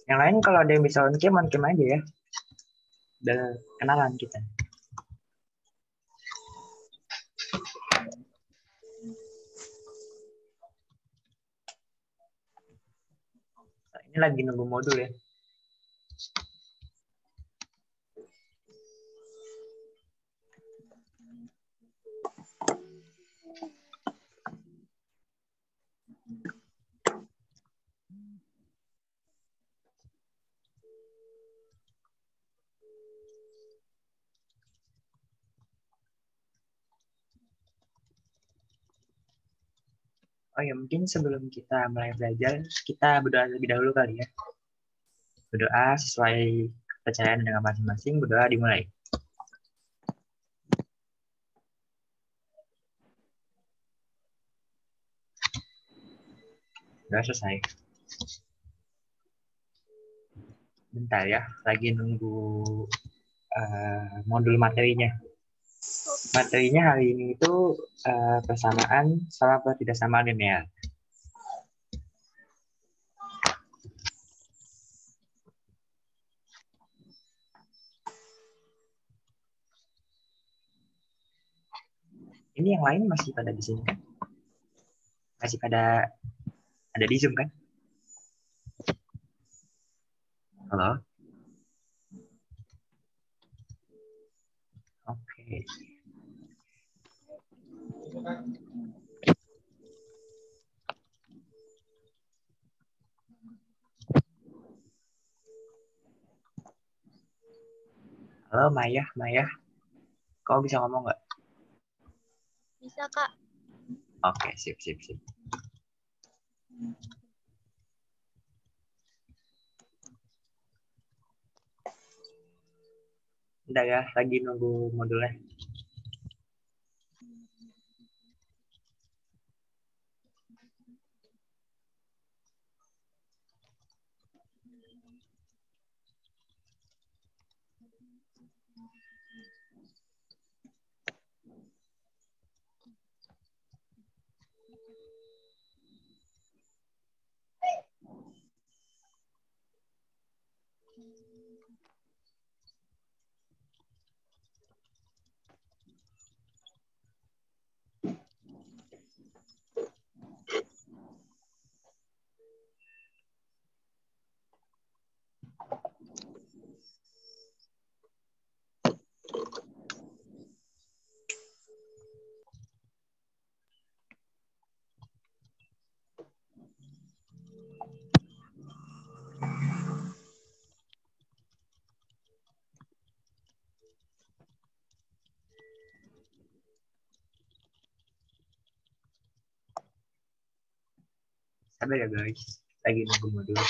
Yang lain kalau ada yang bisa on cam aja ya. Udah kenalan kita. Nah, ini lagi nunggu modul ya. Oh ya, mungkin sebelum kita mulai belajar, kita berdoa lebih dahulu kali ya. Berdoa sesuai kepercayaan dengan masing-masing, berdoa dimulai. Udah selesai. Bentar ya, lagi nunggu modul materinya. Materinya hari ini itu persamaan sama ketidaksamaan linear. Ini yang lain masih pada di sini kan? Masih pada ada di Zoom kan? Halo? Oke. Halo Maya, kau bisa ngomong nggak? Bisa, Kak. Oke, sip. Udah ya, lagi nunggu modulnya. Sabar ya guys, lagi nunggu modul.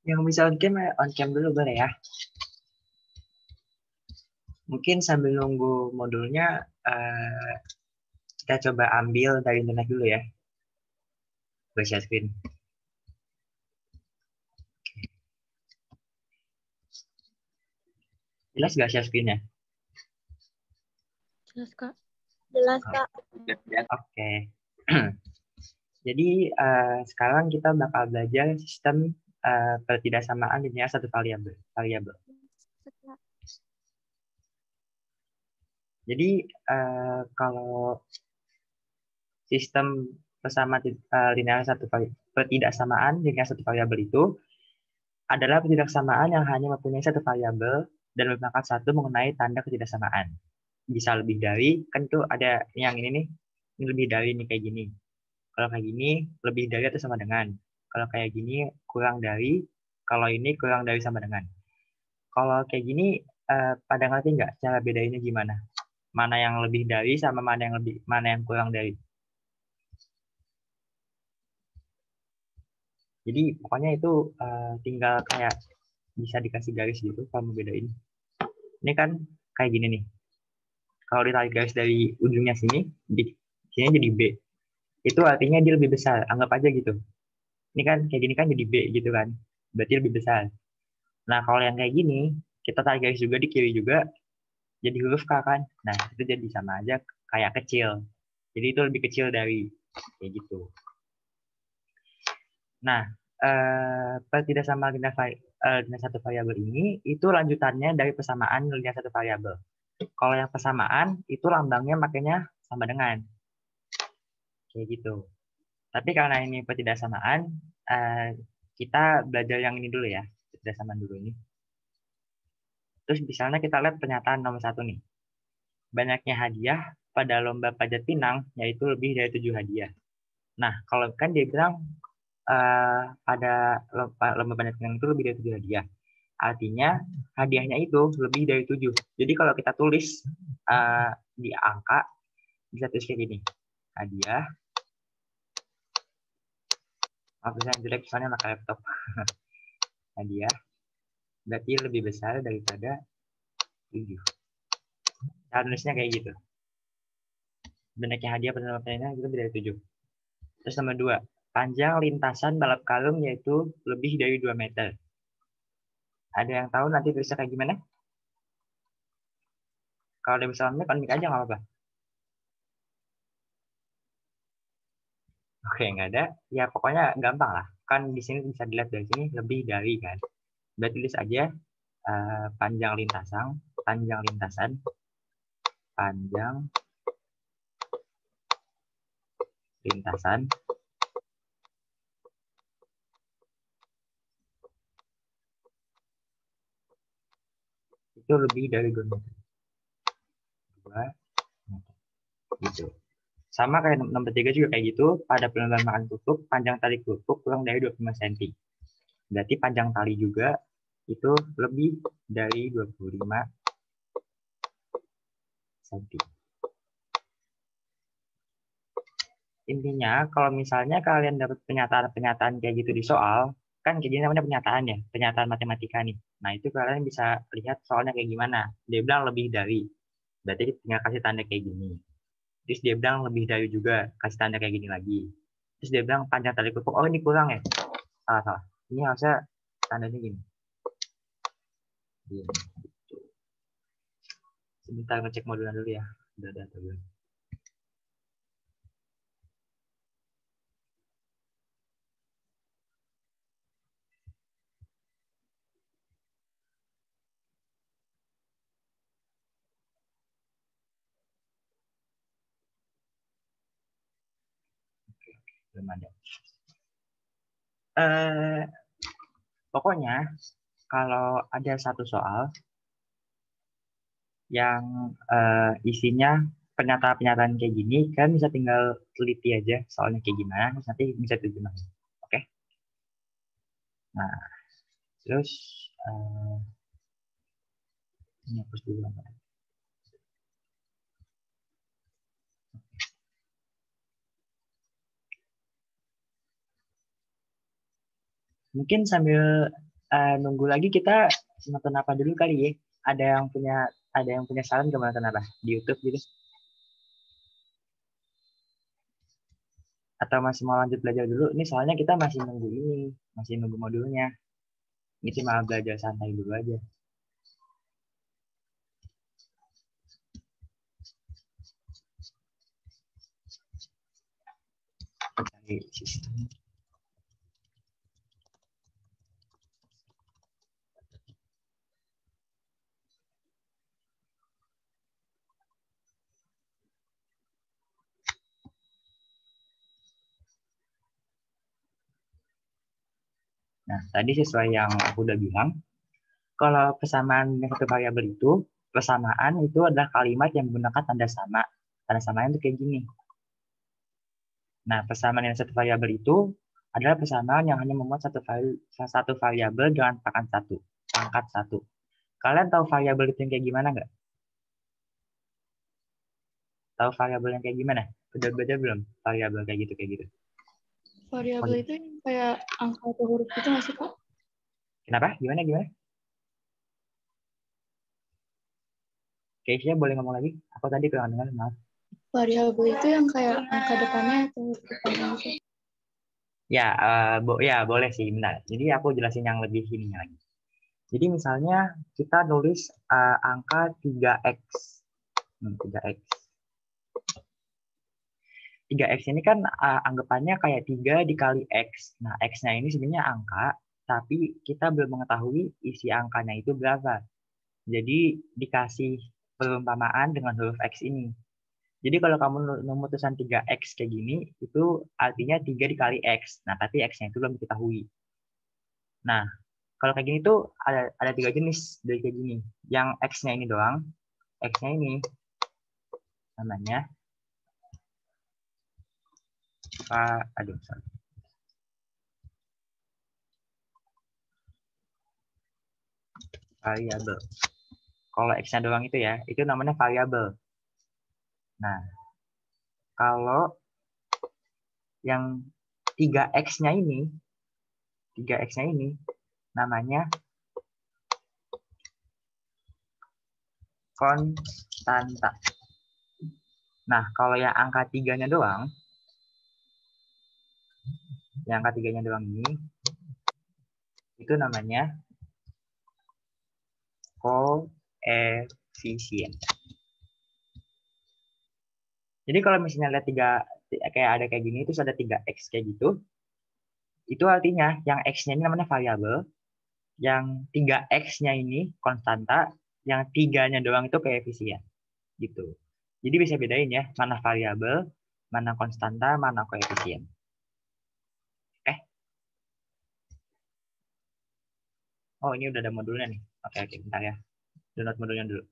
Yang bisa on cam dulu boleh ya. Mungkin sambil nunggu modulnya, kita coba ambil dari internet dulu ya. Gue share screen. Jelas gak share screen-nya? Jelas, Kak. Jelas, Kak. Oke. Jadi sekarang kita bakal belajar sistem pertidaksamaan linear satu variabel. Jadi kalau sistem linear pertidaksamaan linear satu variabel itu adalah pertidaksamaan yang hanya mempunyai satu variabel dan merupakan satu mengenai tanda ketidaksamaan. Bisa lebih dari, kan itu ada yang ini lebih dari ini kayak gini. Kalau kayak gini lebih dari atau sama dengan. Kalau kayak gini kurang dari, kalau ini kurang dari sama dengan. Kalau kayak gini pada ngerti nggak cara bedainnya gimana? Mana yang lebih dari sama mana yang kurang dari. Jadi pokoknya itu tinggal kayak bisa dikasih garis gitu kalau mau bedain. Ini kan kayak gini nih. Kalau ditarik garis dari ujungnya sini, di sini jadi B. Itu artinya dia lebih besar. Anggap aja gitu. Ini kan kayak gini kan jadi B gitu kan. Berarti lebih besar. Nah, kalau yang kayak gini, kita tarik garis juga di kiri juga, jadi huruf K kan. Nah, itu jadi sama aja kayak kecil. Jadi itu lebih kecil dari kayak gitu. Nah, pertidaksamaan linear satu variabel ini itu lanjutannya dari persamaan linear satu variabel. Kalau yang persamaan itu lambangnya makanya sama dengan kayak gitu. Tapi karena ini pertidaksamaan, kita belajar yang ini dulu ya, pertidaksamaan dulu ini. Terus misalnya kita lihat pernyataan nomor 1 nih. Banyaknya hadiah pada lomba panjat pinang yaitu lebih dari 7 hadiah. Nah, kalau kan dia bilang pada lomba panjat pinang itu lebih dari 7 hadiah. Artinya hadiahnya itu lebih dari 7. Jadi kalau kita tulis di angka, bisa tulis kayak gini. Hadiah. Bisa jelek soalnya pakai laptop. Hadiah. Berarti lebih besar daripada 7. Cara nulisnya kayak gitu. Banyaknya hadiah pada lomba panjat pinang itu lebih dari 7. Terus nomor 2. Panjang lintasan balap karung yaitu lebih dari 2 meter. Ada yang tahu nanti tulisnya kayak gimana? Kalau ada misalnya panik aja nggak apa-apa. Oke, nggak ada. Ya pokoknya gampang lah. Kan di sini bisa dilihat dari sini lebih dari kan. Berarti tulis aja panjang lintasan, panjang lintasan itu lebih dari 2 meter. 2 meter. Gitu. Sama kayak nomor 3 juga kayak gitu. Pada perlombaan makan kerupuk, panjang tali kerupuk kurang dari 25 cm. Berarti panjang tali juga itu lebih dari 25 cm. Intinya, kalau misalnya kalian dapat pernyataan-pernyataan kayak gitu di soal, kan kayak gini namanya pernyataan ya, pernyataan matematika nih. Nah, itu kalian bisa lihat soalnya kayak gimana. Dia bilang lebih dari, berarti tinggal kasih tanda kayak gini. Terus dia bilang lebih dari juga, kasih tanda kayak gini lagi. Terus dia bilang panjang tali kerupuk, oh ini kurang ya? Salah. Ini harusnya tandanya gini. Gini. Sebentar ngecek modulnya dulu ya. Udah ada atau belum. Belum ada. Pokoknya kalau ada satu soal yang isinya pernyataan-pernyataan kayak gini, kan bisa tinggal teliti aja soalnya kayak gimana, terus nanti bisa terjemahin. Oke? Nah, terus ini hapus dulu. Mungkin sambil nunggu lagi kita nonton apa dulu kali ya? Ada yang punya saran ke nonton apa di YouTube gitu? Atau masih mau lanjut belajar dulu? Ini soalnya kita masih nunggu modulnya. Ini cuma belajar santai dulu aja. Oke, sistem. Nah, tadi sesuai yang aku udah bilang, kalau persamaan dengan satu variabel itu, persamaan itu adalah kalimat yang menggunakan tanda sama. Tanda samanya itu kayak gini. Nah, persamaan dengan satu variabel itu adalah persamaan yang hanya memuat satu variabel dengan pangkat satu. Kalian tahu variabel itu yang kayak gimana nggak? Tahu variabel yang kayak gimana? Udah beda belum variabel kayak gitu? Variabel itu yang kayak angka atau huruf gitu nggak sih, Pak? Kenapa? Gimana? Kayaknya boleh ngomong lagi? Aku tadi kurang dengar, maaf. Variabel itu yang kayak angka depannya atau huruf depannya gitu. Ya, ya boleh sih, benar. Jadi aku jelasin yang lebih ininya lagi. Jadi misalnya kita nulis angka 3x. 3x. 3x ini kan anggapannya kayak 3 dikali x. Nah, x-nya ini sebenarnya angka, tapi kita belum mengetahui isi angkanya itu berapa. Jadi dikasih perumpamaan dengan huruf x ini. Jadi kalau kamu memutuskan 3x kayak gini, itu artinya 3 dikali x. Nah, tapi x-nya itu belum diketahui. Nah, kalau kayak gini tuh ada 3 jenis dari kayak gini. Yang x-nya ini doang, x-nya ini namanya variabel. Kalau x-nya doang itu ya, itu namanya variabel. Nah, kalau yang 3x-nya ini namanya konstanta. Nah, kalau yang angka 3-nya doang, ini, itu namanya koefisien. Jadi kalau misalnya lihat kayak ada kayak gini, terus ada 3x kayak gitu, itu artinya yang x-nya ini namanya variabel, yang 3x-nya ini konstanta, yang 3-nya doang itu koefisien. Gitu. Jadi bisa bedain ya, mana variabel, mana konstanta, mana koefisien. Oh, ini udah ada modulnya nih. Oke, bentar ya. Download modulnya dulu.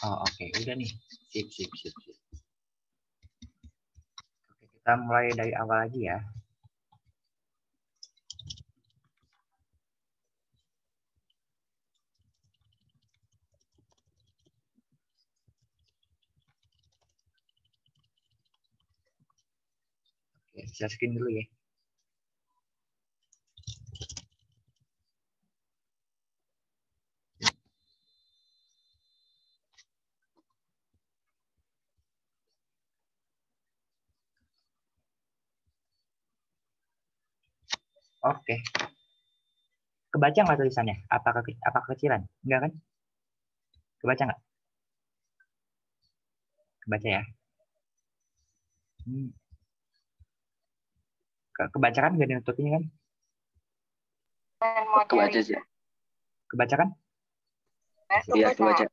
Oh, oke. Udah nih. Sip. Oke, kita mulai dari awal lagi ya. Oke, share screen dulu ya. Oke. Kebaca nggak tulisannya? Apa kecilan? Enggak kan? Kebaca nggak? Kebaca ya. Kebaca kan nggak ditutupin kan? Kebaca sih. Kebaca kan? Iya, kebaca.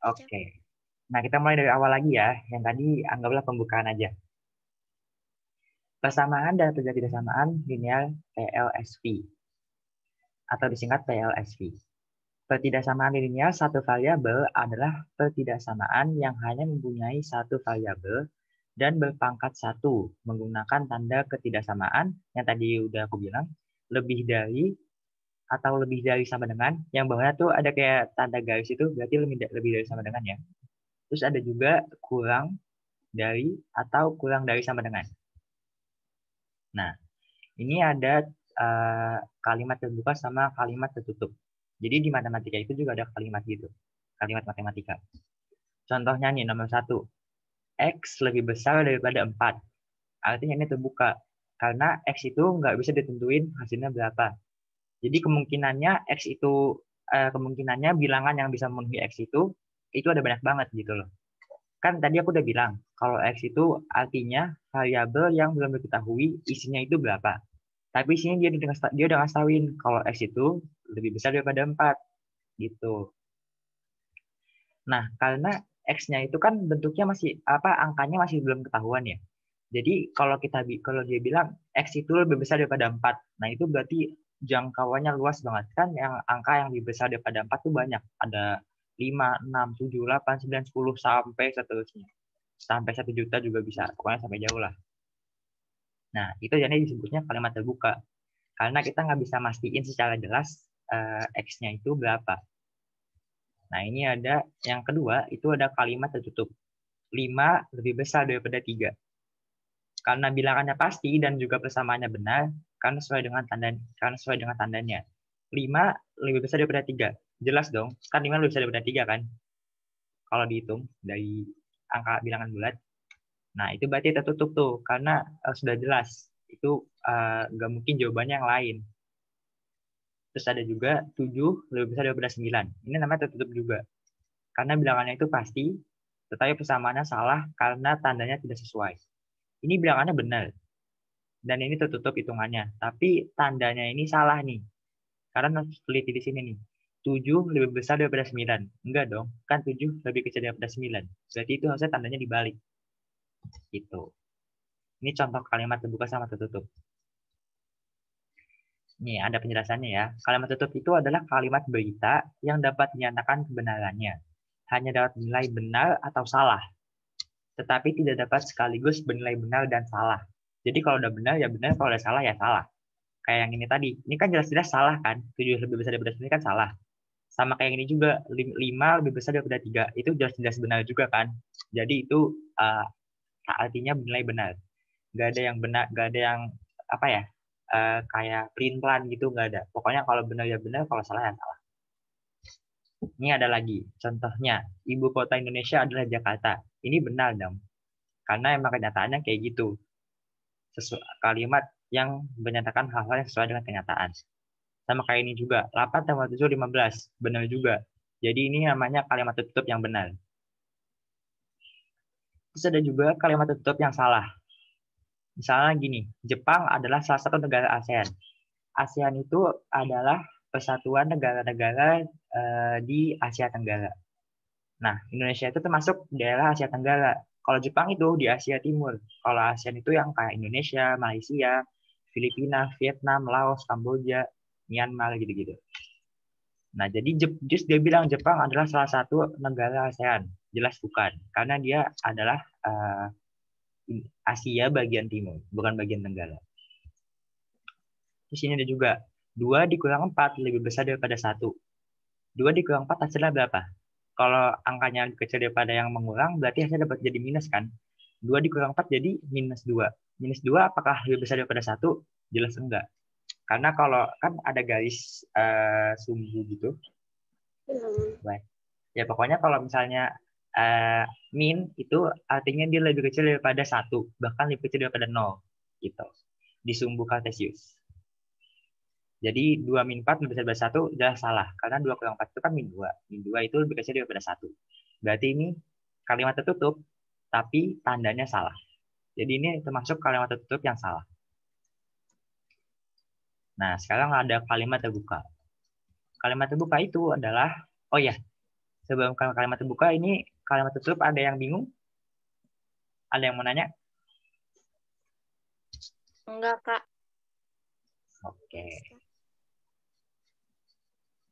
Oke. Nah, kita mulai dari awal lagi ya. Yang tadi anggaplah pembukaan aja. Persamaan dan ketidaksamaan linear PLSV atau disingkat PLSV. Pertidaksamaan linear satu variabel adalah pertidaksamaan yang hanya mempunyai satu variabel dan berpangkat satu menggunakan tanda ketidaksamaan yang tadi udah aku bilang lebih dari atau lebih dari sama dengan, yang bawahnya tuh ada kayak tanda garis itu berarti lebih dari sama dengan ya. Terus ada juga kurang dari atau kurang dari sama dengan. Nah, Ini ada kalimat terbuka sama kalimat tertutup. Jadi di matematika itu juga ada kalimat gitu. Kalimat matematika. Contohnya nih nomor 1. X lebih besar daripada 4. Artinya ini terbuka. Karena X itu nggak bisa ditentuin hasilnya berapa. Jadi kemungkinannya X itu, kemungkinannya bilangan yang bisa memenuhi X itu ada banyak banget gitu loh. Kan tadi aku udah bilang, kalau X itu artinya variabel yang belum diketahui isinya itu berapa. Tapi sini dia udah ngasih tauin kalau X itu lebih besar daripada 4 gitu. Nah, karena X-nya itu kan bentuknya masih angkanya masih belum ketahuan ya. Jadi kalau dia bilang X itu lebih besar daripada 4, nah itu berarti jangkauannya luas banget kan, yang angka yang lebih besar daripada 4 tuh banyak. Ada 5, 6, 7, 8, 9, 10 sampai seterusnya. Sampai 1 juta juga bisa, pokoknya sampai jauh lah. Nah, itu jadi disebutnya kalimat terbuka. Karena kita nggak bisa mastiin secara jelas X-nya itu berapa. Nah, ini ada yang kedua, itu ada kalimat tertutup. 5 lebih besar daripada 3. Karena bilangannya pasti dan juga persamaannya benar, karena sesuai dengan tandanya. 5 lebih besar daripada 3. Jelas dong, kan 5 lebih besar daripada 3 kan? Kalau dihitung dari angka bilangan bulat. Nah, itu berarti tertutup tuh, karena sudah jelas. Itu nggak mungkin jawabannya yang lain. Terus ada juga 7 lebih besar daripada 9. Ini namanya tertutup juga. Karena bilangannya itu pasti, tetapi persamaannya salah karena tandanya tidak sesuai. Ini bilangannya benar. Dan ini tertutup hitungannya. Tapi tandanya ini salah nih. Karena teliti di sini nih. 7 lebih besar daripada 9. Enggak dong. Kan 7 lebih kecil daripada 9. Berarti itu harusnya tandanya dibalik. Gitu. Ini contoh kalimat terbuka sama tertutup. Nih, ada penjelasannya ya. Kalimat tertutup itu adalah kalimat berita yang dapat dinyatakan kebenarannya. Hanya dapat dinilai benar atau salah. Tetapi tidak dapat sekaligus bernilai benar dan salah. Jadi kalau udah benar ya benar, kalau udah salah ya salah. Kayak yang ini tadi. Ini kan jelas-jelas salah kan? 7 lebih besar daripada 9 kan salah. Sama kayak yang ini juga, 5 lebih besar daripada 3. Itu jelas-jelas benar juga kan? Jadi itu artinya bernilai benar. Nggak ada yang benar, nggak ada yang apa ya, kayak pelin-pelan gitu, nggak ada. Pokoknya kalau benar ya benar, kalau salah ya salah. Ini ada lagi, contohnya, ibu kota Indonesia adalah Jakarta. Ini benar dong, karena emang kenyataannya kayak gitu. Kalimat yang menyatakan hal-hal yang sesuai dengan kenyataan. Sama kayak ini juga, 8 tambah 7, 15. Benar juga. Jadi ini namanya kalimat tertutup yang benar. Terus ada juga kalimat tertutup yang salah. Misalnya gini, Jepang adalah salah satu negara ASEAN. ASEAN itu adalah persatuan negara-negara di Asia Tenggara. Nah, Indonesia itu termasuk daerah Asia Tenggara. Kalau Jepang itu di Asia Timur. Kalau ASEAN itu yang kayak Indonesia, Malaysia, Filipina, Vietnam, Laos, Kamboja, Myanmar gitu-gitu. Nah, jadi just dia bilang Jepang adalah salah satu negara ASEAN. Jelas bukan, karena dia adalah Asia bagian timur, bukan bagian tenggara. Terus ini ada juga 2 dikurang 4 lebih besar daripada 1. 2 dikurang 4 hasilnya berapa? Kalau angkanya kecil daripada yang mengurang, berarti hasilnya dapat jadi minus kan? 2 dikurang 4 jadi minus 2. Minus 2 apakah lebih besar daripada 1? Jelas enggak. Karena kalau kan ada garis sumbu gitu. Baik. Ya pokoknya kalau misalnya min itu artinya dia lebih kecil daripada 1, bahkan lebih kecil daripada 0 gitu. Di sumbu Kartesius. Jadi 2 min 4 lebih besar daripada 1 udah salah. Karena 2 kurang 4 itu kan min 2. Min 2 itu lebih kecil daripada 1. Berarti ini kalimat tertutup, tapi tandanya salah. Jadi ini termasuk kalimat tertutup yang salah. Nah, sekarang ada kalimat terbuka. Kalimat terbuka itu adalah, oh ya, sebelum kalimat terbuka ini, kalimat tertutup ada yang bingung? Ada yang mau nanya? Enggak, Kak. Oke.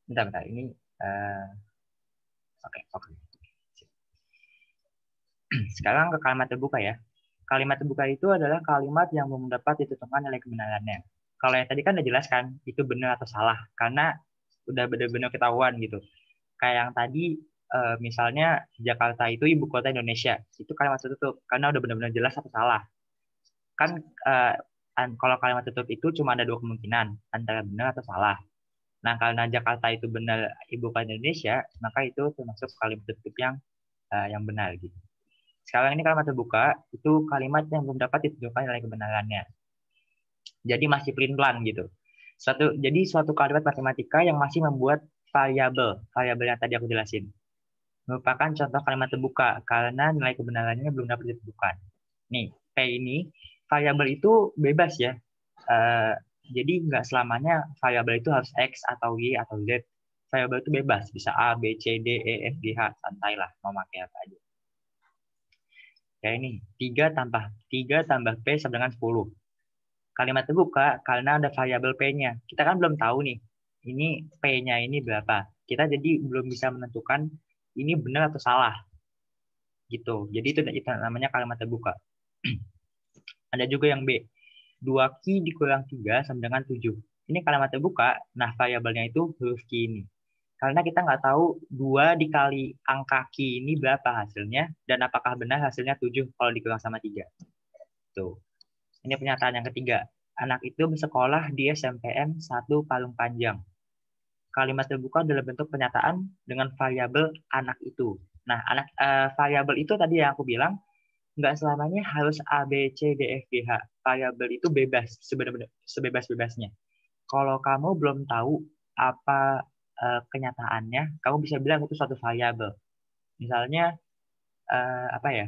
Bentar. Ini oke. Sekarang ke kalimat terbuka ya. Kalimat terbuka itu adalah kalimat yang belum mendapat ditentukan nilai kebenarannya. Kalau yang tadi kan udah jelas kan, itu benar atau salah. Karena udah benar-benar ketahuan gitu. Kayak yang tadi, misalnya Jakarta itu ibu kota Indonesia. Itu kalimat tertutup. Karena udah benar-benar jelas atau salah. Kan kalau kalimat tertutup itu cuma ada 2 kemungkinan, antara benar atau salah. Nah, karena Jakarta itu benar ibu kota Indonesia, maka itu termasuk kalimat tertutup yang benar gitu. Sekarang ini kalimat terbuka itu kalimat yang belum dapat ditentukan nilai kebenarannya. Jadi masih pelin-pelan gitu. Jadi suatu kalimat matematika yang masih membuat variabel yang tadi aku jelasin. Merupakan contoh kalimat terbuka karena nilai kebenarannya belum dapat ditentukan. Nih, kayak ini variabel itu bebas ya. Jadi nggak selamanya variabel itu harus X atau Y atau Z. Variabel itu bebas, bisa A, B, C, D, E, F, G, H, santai lah, mau pakai apa aja. Kayak ini, 3 tambah P sama dengan 10. Kalimat terbuka karena ada variabel P-nya. Kita kan belum tahu nih, ini P-nya ini berapa. Kita jadi belum bisa menentukan ini benar atau salah. Gitu. Jadi itu namanya kalimat terbuka. Ada juga yang B. 2Q dikurang 3 sama dengan 7. Ini kalimat terbuka, nah variabelnya itu huruf Q ini. Karena kita nggak tahu 2 dikali angka Q ini berapa hasilnya, dan apakah benar hasilnya 7 kalau dikurang sama 3. Tuh. Ini pernyataan yang ketiga. Anak itu bersekolah di SMPN 1 Palung Panjang. Kalimat terbuka dalam bentuk pernyataan dengan variabel anak itu. Nah, variabel itu tadi yang aku bilang, nggak selamanya harus A, B, C, D, F, G, H. Variabel itu bebas, sebebas-bebasnya. Kalau kamu belum tahu apa kenyataannya, kamu bisa bilang itu suatu variabel. Misalnya, apa ya?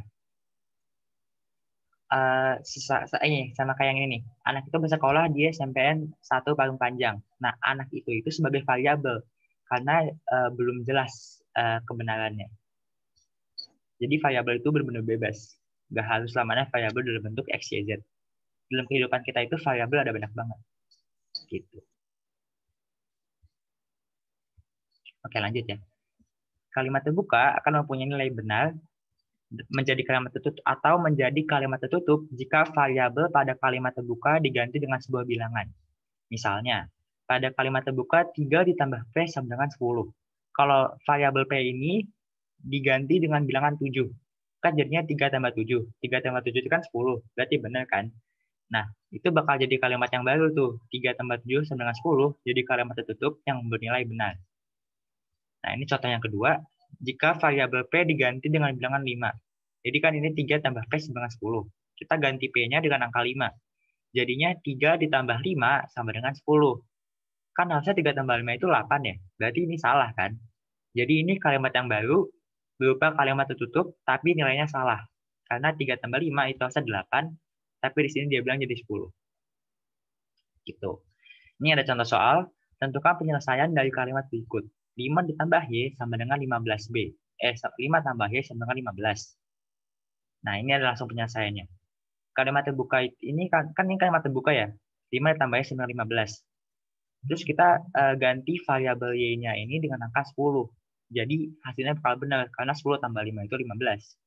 Sama kayak yang ini nih. Anak itu bersekolah di SMPN 1 Palung Panjang. Nah, anak itu sebagai variabel karena belum jelas kebenarannya. Jadi variabel itu benar-benar bebas. Nggak harus selamanya variabel dalam bentuk X, Y, Z. Dalam kehidupan kita itu variabel ada banyak banget. Gitu. Oke, lanjut ya. Kalimat terbuka akan mempunyai nilai benar menjadi kalimat tertutup atau menjadi kalimat tertutup jika variabel pada kalimat terbuka diganti dengan sebuah bilangan. Misalnya, pada kalimat terbuka 3 ditambah P sama dengan 10. Kalau variabel P ini diganti dengan bilangan 7. Kan jadinya 3 tambah 7. 3 tambah 7 itu kan 10. Berarti benar kan? Nah, itu bakal jadi kalimat yang baru tuh. 3 tambah 7 sama dengan 10. Jadi kalimat tertutup yang bernilai benar. Nah, ini contoh yang kedua. Jika variabel P diganti dengan bilangan 5. Jadi kan ini 3 tambah P sama dengan 10. Kita ganti P-nya dengan angka 5. Jadinya 3 ditambah 5 sama dengan 10. Kan harusnya 3 tambah 5 itu 8 ya. Berarti ini salah kan? Jadi ini kalimat yang baru berupa kalimat tertutup tapi nilainya salah. Karena 3 tambah 5 itu harusnya 8, tapi di sini dia bilang jadi 10. Gitu. Ini ada contoh soal. Tentukan penyelesaian dari kalimat berikut. 5 ditambah Y sama dengan 15B. 5 tambah Y sama dengan 15. Nah, ini adalah langsung penyelesaiannya. Kalimat terbuka ini kan ini kalimat terbuka ya. 5 ditambah Y sama dengan 15. Terus kita ganti variabel Y-nya ini dengan angka 10. Jadi hasilnya bakal benar karena 10 tambah 5 itu 15.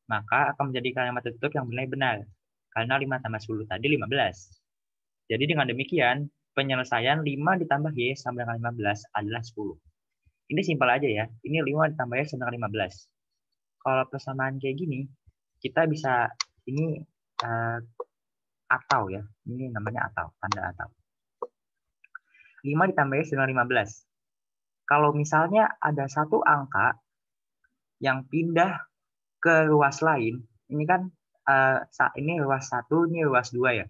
Maka akan menjadi kalimat tertutup yang benar. Karena 5 tambah 10 tadi 15. Jadi dengan demikian, penyelesaian 5 ditambah Y sama dengan 15 adalah 10. Ini simpel aja ya. Ini 5 ditambah Y sama dengan 15. Kalau persamaan kayak gini, kita bisa, ini atau ya. Ini namanya atau, tanda atau. 5 ditambah Y sama dengan 15. Kalau misalnya ada satu angka yang pindah ke ruas lain, ini kan ini ruas 1, ini ruas 2 ya.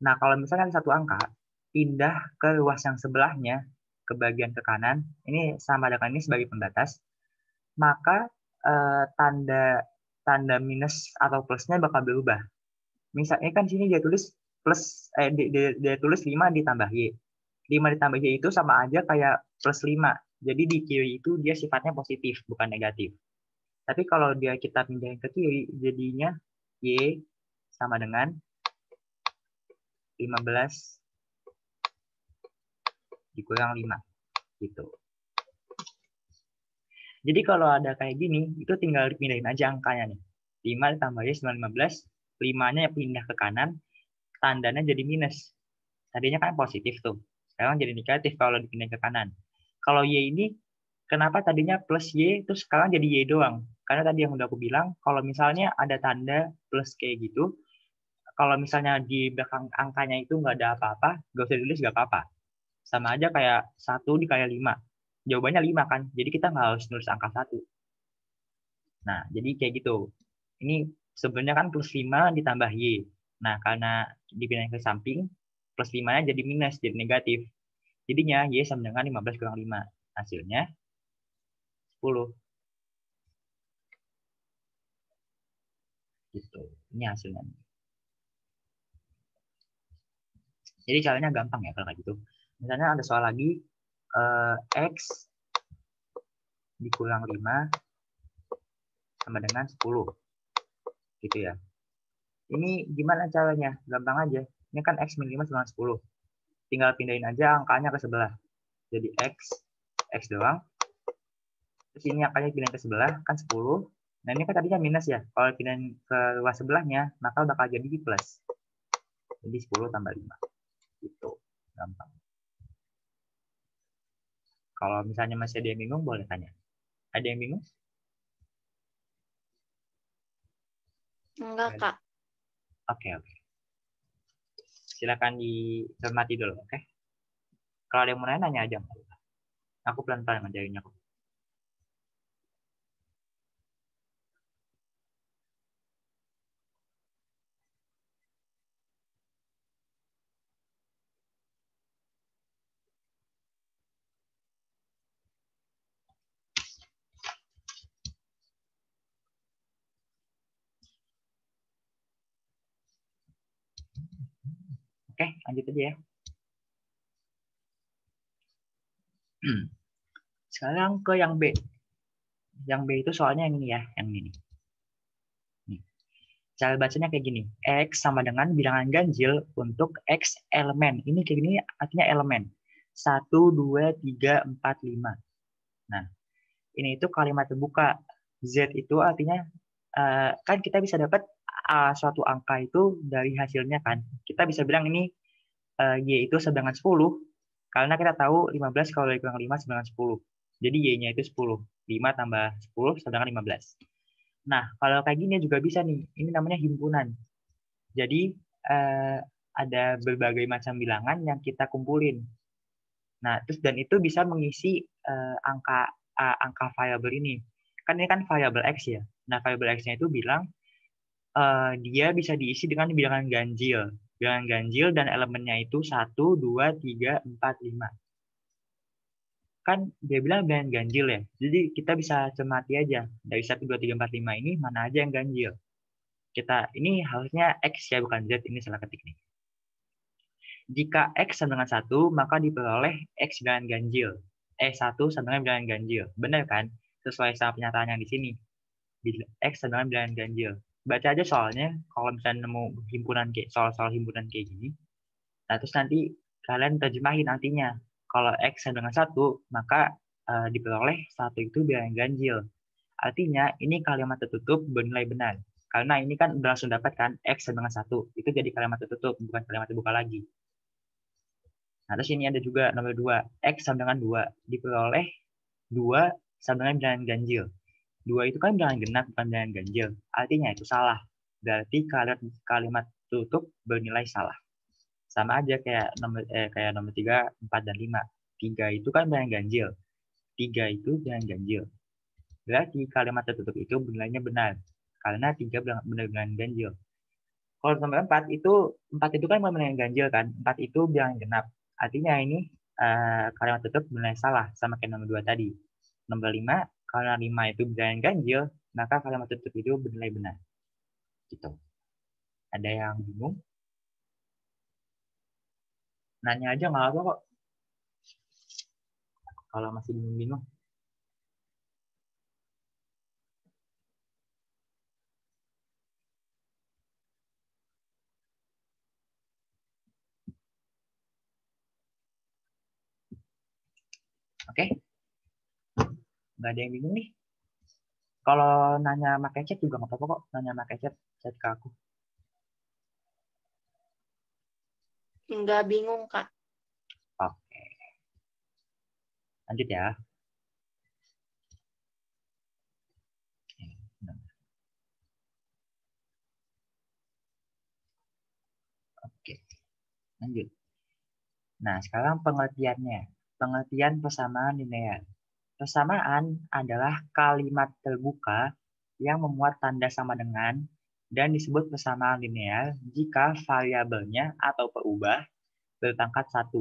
Nah, kalau misalnya ada satu angka pindah ke ruas yang sebelahnya, ke bagian ke kanan, ini sama dengan ini sebagai pembatas, maka tanda minus atau plusnya bakal berubah. Misalnya kan sini dia tulis plus dia tulis 5 ditambah Y. 5 ditambah Y itu sama aja kayak plus 5. Jadi di kiri itu dia sifatnya positif, bukan negatif. Tapi kalau kita pindahin ke kiri, jadinya Y sama dengan 15 dikurang 5. Gitu. Jadi kalau ada kayak gini, itu tinggal dipindahin aja angkanya nih. 5 ditambah Y sama 15, 5-nya pindah ke kanan, tandanya jadi minus. Tadinya kan positif tuh. Sekarang jadi negatif kalau dipindahin ke kanan. Kalau Y ini, kenapa tadinya plus Y, terus sekarang jadi Y doang? Karena tadi yang udah aku bilang, kalau misalnya ada tanda plus kayak gitu, kalau misalnya di belakang angkanya itu nggak ada apa-apa, nggak usah ditulis nggak apa-apa. Sama aja kayak 1 dikali 5. Jawabannya 5 kan, jadi kita nggak harus nulis angka 1. Nah, jadi kayak gitu. Ini sebenarnya kan plus 5 ditambah Y. Nah, karena dipindahin ke samping, plus 5-nya jadi minus, jadi negatif. Jadinya Y sama dengan 15 kurang 5. Hasilnya 10. Gitu. Ini hasilnya. Jadi caranya gampang ya kalau kayak gitu. Misalnya ada soal lagi, X dikurang 5 sama dengan 10. Gitu ya. Ini gimana caranya? Gampang aja. Ini kan X min 5 sama 10. Tinggal pindahin aja angkanya ke sebelah. Jadi X doang. Terus ini angkanya pindahin ke sebelah, kan 10. Nah ini kan tadinya minus ya. Kalau pindahin ke luar sebelahnya, maka bakal jadi plus. Jadi 10 tambah 5. Gitu. Gampang. Kalau misalnya masih ada yang bingung, boleh tanya. Ada yang bingung? Enggak, Kak. Oke. Silakan dicermati dulu, oke? Kalau ada yang mau nanya aja. Aku pelan-pelan ngajarinnya kok. Oke, lanjut aja ya. Sekarang ke yang B. Yang B itu soalnya yang ini ya, yang ini. Nih. Cara bacanya kayak gini. X sama dengan bilangan ganjil untuk X elemen. Ini kayak gini artinya elemen. 1, 2, 3, 4, 5. Nah, ini itu kalimat terbuka. Z itu artinya, kan kita bisa dapat suatu angka itu dari hasilnya kan. Kita bisa bilang ini Y itu sama dengan 10. Karena kita tahu 15 kalau dikurang 5 sama dengan 10. Jadi Y-nya itu 10. 5 tambah 10 sama dengan 15. Nah, kalau kayak gini juga bisa nih. Ini namanya himpunan. Jadi, ada berbagai macam bilangan yang kita kumpulin. Nah, terus dan itu bisa mengisi angka variabel ini. Kan ini kan variabel X ya. Nah, variabel X-nya itu bilang dia bisa diisi dengan bilangan ganjil. Bilangan ganjil dan elemennya itu 1, 2, 3, 4, 5. Kan dia bilang bilangan ganjil ya. Jadi kita bisa cermati aja. Dari 1, 2, 3, 4, 5 ini mana aja yang ganjil. Ini harusnya X ya, bukan Z. Ini salah ketik nih. Jika X sama dengan 1, maka diperoleh X bilangan ganjil. 1 sama dengan bilangan ganjil. Benar kan? Sesuai sama pernyataan yang di sini. X sama dengan bilangan ganjil. Baca aja soalnya, kalau misalnya nemu himpunan soal-soal himpunan kayak gini. Nah, terus nanti kalian terjemahin artinya. Kalau X sama dengan 1, maka diperoleh 1 itu bilangan ganjil. Artinya, ini kalimat tertutup bernilai benar. Karena ini kan udah langsung dapat kan X sama dengan 1. Itu jadi kalimat tertutup, bukan kalimat terbuka lagi. Nah, terus ini ada juga nomor 2. X sama dengan 2. Diperoleh 2 sama dengan bilangan ganjil. 2 itu kan bilangan genap, bukan bilangan ganjil. Artinya itu salah. Berarti kalimat tutup bernilai salah. Sama aja kayak nomor 3, 4, dan 5. 3 itu kan bilangan ganjil. 3 itu bilangan ganjil. Berarti kalimat tertutup itu bernilainya benar. Karena 3 benar bilangan ganjil. Kalau nomor 4 itu kan bilangan ganjil kan. 4 itu bilangan genap. Artinya ini kalimat tutup bernilai salah sama kayak nomor 2 tadi. Nomor 5, karena 5 itu bilangan ganjil, maka kalimat tutup itu bernilai benar. Gitu. Ada yang bingung? Nanya aja nggak apa kok. Kalau masih bingung-bingung. Oke? Nggak ada yang bingung nih. Kalau nanya pakai chat juga nggak apa-apa kok. Nanya pakai chat ke aku. Enggak bingung, Kak. Oke. Lanjut ya. Oke, lanjut. Nah, sekarang pengertiannya. Pengertian persamaan linear. Persamaan adalah kalimat terbuka yang memuat tanda sama dengan dan disebut persamaan linear jika variabelnya atau perubah berpangkat 1.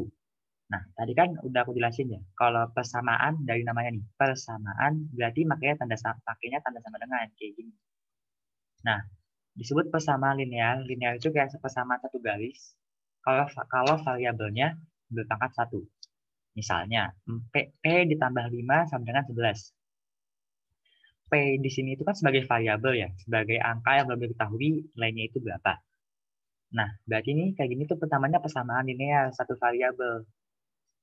Nah, tadi kan udah aku jelasin ya. Kalau persamaan dari namanya nih, persamaan berarti pakainya tanda sama dengan kayak gini. Nah, disebut persamaan linear. Linear itu kayak persamaan satu garis. Kalau variabelnya berpangkat 1. Misalnya, P ditambah 5 sama dengan 11. P di sini itu kan sebagai variabel ya, sebagai angka yang belum diketahui nilainya itu berapa. Nah, berarti ini kayak gini tuh pertamanya persamaan linear satu variabel.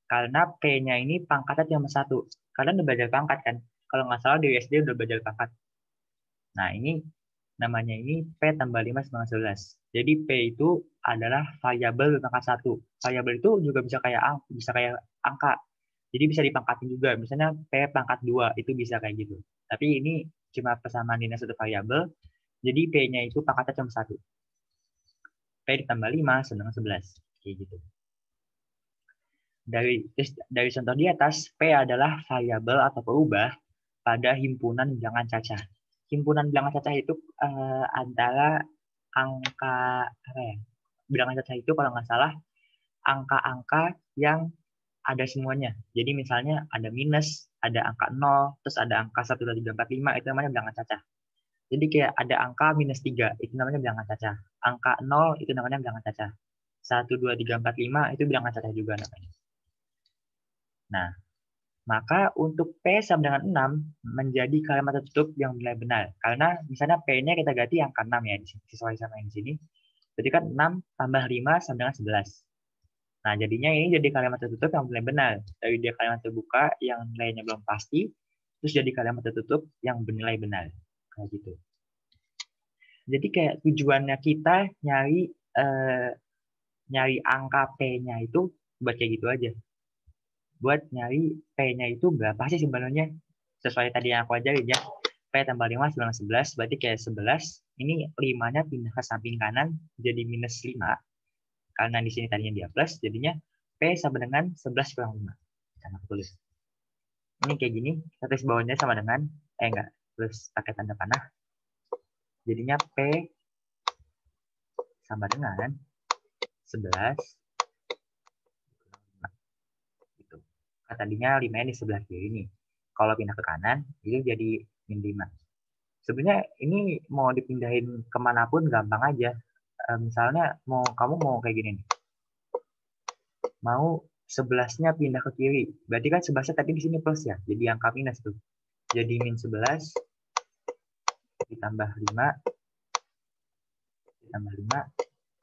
Karena P-nya ini pangkatnya cuma 1. Kalian udah belajar pangkat kan? Kalau nggak salah di SD udah belajar pangkat. Nah, ini namanya ini P tambah 5 sama 11. Jadi P itu adalah variabel berpangkat 1. Variabel itu juga bisa kayak angka. Jadi bisa dipangkatin juga. Misalnya P pangkat 2 itu bisa kayak gitu. Tapi ini cuma persamaan linear satu variabel. Jadi P-nya itu pangkatnya cuma 1. P ditambah 5 sama dengan 11. Kayak gitu. Dari contoh di atas, P adalah variabel atau perubah pada himpunan bilangan cacah. Himpunan bilangan cacah itu antara angka apa ya? Bilangan cacah itu kalau nggak salah angka-angka yang ada semuanya. Jadi misalnya ada minus, ada angka 0, terus ada angka 1, 2, 3, 4, 5, itu namanya bilangan cacah. Jadi kayak ada angka minus 3, itu namanya bilangan cacah. Angka 0 itu namanya bilangan cacah. 1, 2, 3, 4, 5 itu bilangan cacah juga namanya. Nah, maka untuk P sama dengan 6 menjadi kalimat tertutup yang nilai benar. Karena misalnya P-nya kita ganti angka 6 ya, sesuai sama yang di sini. Jadi kan 6 tambah 5 sama dengan 11. Nah, jadinya ini jadi kalimat tertutup yang nilai benar. Dari dia kalimat terbuka yang nilainya belum pasti, terus jadi kalimat tertutup yang bernilai benar. Kayak gitu. Jadi kayak tujuannya kita nyari angka P-nya itu buat kayak gitu aja. Buat nyari P-nya itu berapa sih sebenarnya? Sesuai tadi yang aku ajarin ya. P tambah 5 sama 11, berarti kayak 11. Ini 5-nya pindah ke samping kanan jadi minus 5. Karena di sini tadinya dia plus, jadinya P sama dengan 11 kurang 5. Karena aku tulis. Ini kayak gini, status bawahnya sama dengan, enggak, terus pakai tanda panah. Jadinya P sama dengan 11 gitu. Nah, tadinya 5-nya di sebelah kiri nih. Kalau pindah ke kanan, itu jadi min 5. Sebenarnya ini mau dipindahin kemanapun gampang aja. Misalnya kamu mau kayak gini nih. Mau 11-nya pindah ke kiri. Berarti kan 11-nya tadi di sini plus ya. Jadi angka minus tuh. Jadi min 11 ditambah 5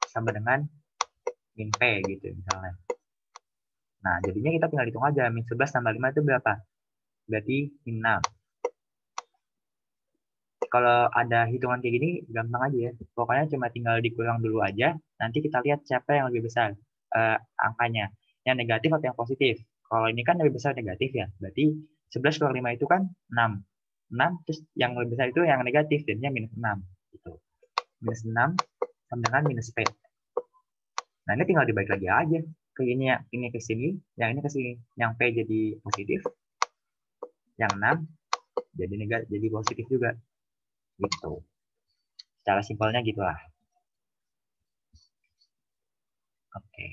sama dengan min P gitu misalnya. Nah, jadinya kita tinggal hitung aja. Min 11 tambah 5 itu berapa? Berarti min 6. Kalau ada hitungan kayak gini, gampang aja ya. Pokoknya cuma tinggal dikurang dulu aja. Nanti kita lihat siapa yang lebih besar angkanya. Yang negatif atau yang positif. Kalau ini kan lebih besar negatif ya. Berarti 11 kurang 5 itu kan 6. 6, terus yang lebih besar itu yang negatif. Jadinya minus 6. Gitu. Minus 6 sama dengan minus P. Nah, ini tinggal dibalik lagi aja. Ini ke sini, yang ini ke sini. Yang P jadi positif. Yang 6 jadi negatif, jadi positif juga. Gitu. Secara simpelnya gitulah. Oke.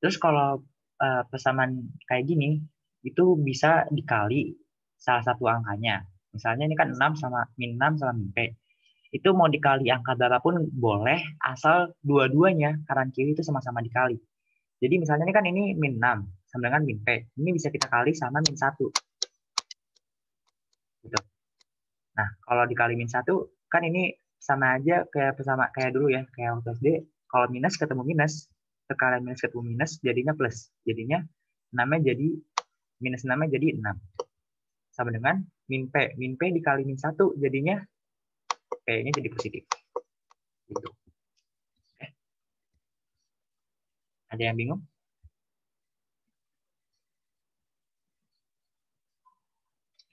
Terus kalau persamaan kayak gini, itu bisa dikali salah satu angkanya. Misalnya ini kan 6 sama min 6 sama min P. Itu mau dikali angka berapapun boleh, asal dua-duanya kanan kiri itu sama-sama dikali. Jadi misalnya ini kan ini min 6 sama dengan min P. Ini bisa kita kali sama min 1. Gitu. Nah, kalau dikali min 1, kan ini sama aja kayak dulu ya, kayak waktu SD. Kalau minus ketemu minus, sekalian minus ketemu minus, jadinya plus. Jadinya 6-nya jadi, minus 6-nya jadi 6. Sama dengan min P. Min P dikali min 1, jadinya P-nya jadi positif. Gitu. Oke. Ada yang bingung?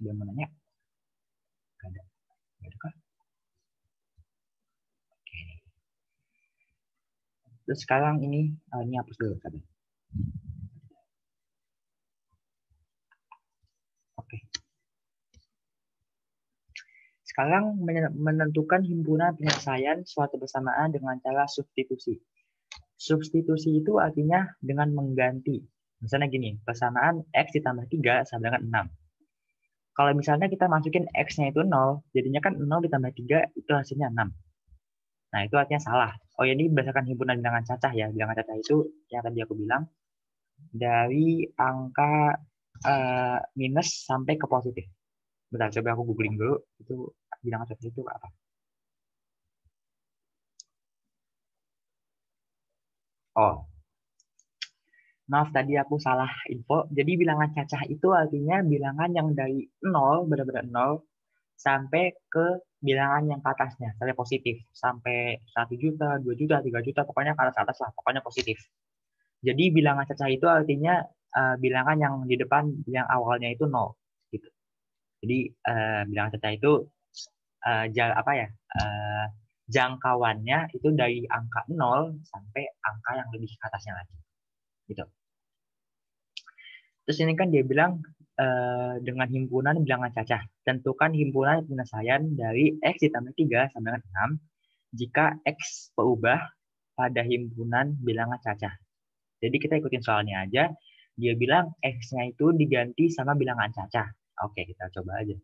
Ada yang mau nanya? Gak ada. Gak ada kah? Oke. Terus sekarang ini hapus dulu. Oke. Sekarang menentukan himpunan penyelesaian suatu persamaan dengan cara substitusi. Substitusi itu artinya dengan mengganti. Misalnya gini, persamaan X ditambah 3 sama dengan 6. Kalau misalnya kita masukin X-nya itu 0, jadinya kan 0 ditambah 3 itu hasilnya 6. Nah, itu artinya salah. Oh, ini berdasarkan himpunan bilangan cacah ya. Bilangan cacah itu yang tadi aku bilang, dari angka minus sampai ke positif. Bentar, coba aku googling dulu. Itu bilangan cacah itu apa? Oh, maaf tadi aku salah info. Jadi bilangan cacah itu artinya bilangan yang dari 0, benar-benar 0, sampai ke bilangan yang ke atasnya, sampai positif. Sampai 1 juta, 2 juta, 3 juta, pokoknya ke atas lah, pokoknya positif. Jadi bilangan cacah itu artinya bilangan yang di depan yang awalnya itu 0. Gitu. Jadi bilangan cacah itu jangkauannya itu dari angka 0 sampai angka yang lebih ke atasnya lagi. Gitu. Terus ini kan dia bilang dengan himpunan bilangan cacah, tentukan himpunan penyelesaian dari X ditambah 3 sama dengan 6 jika X berubah pada himpunan bilangan cacah. Jadi kita ikutin soalnya aja. Dia bilang X-nya itu diganti sama bilangan cacah. Oke, kita coba aja.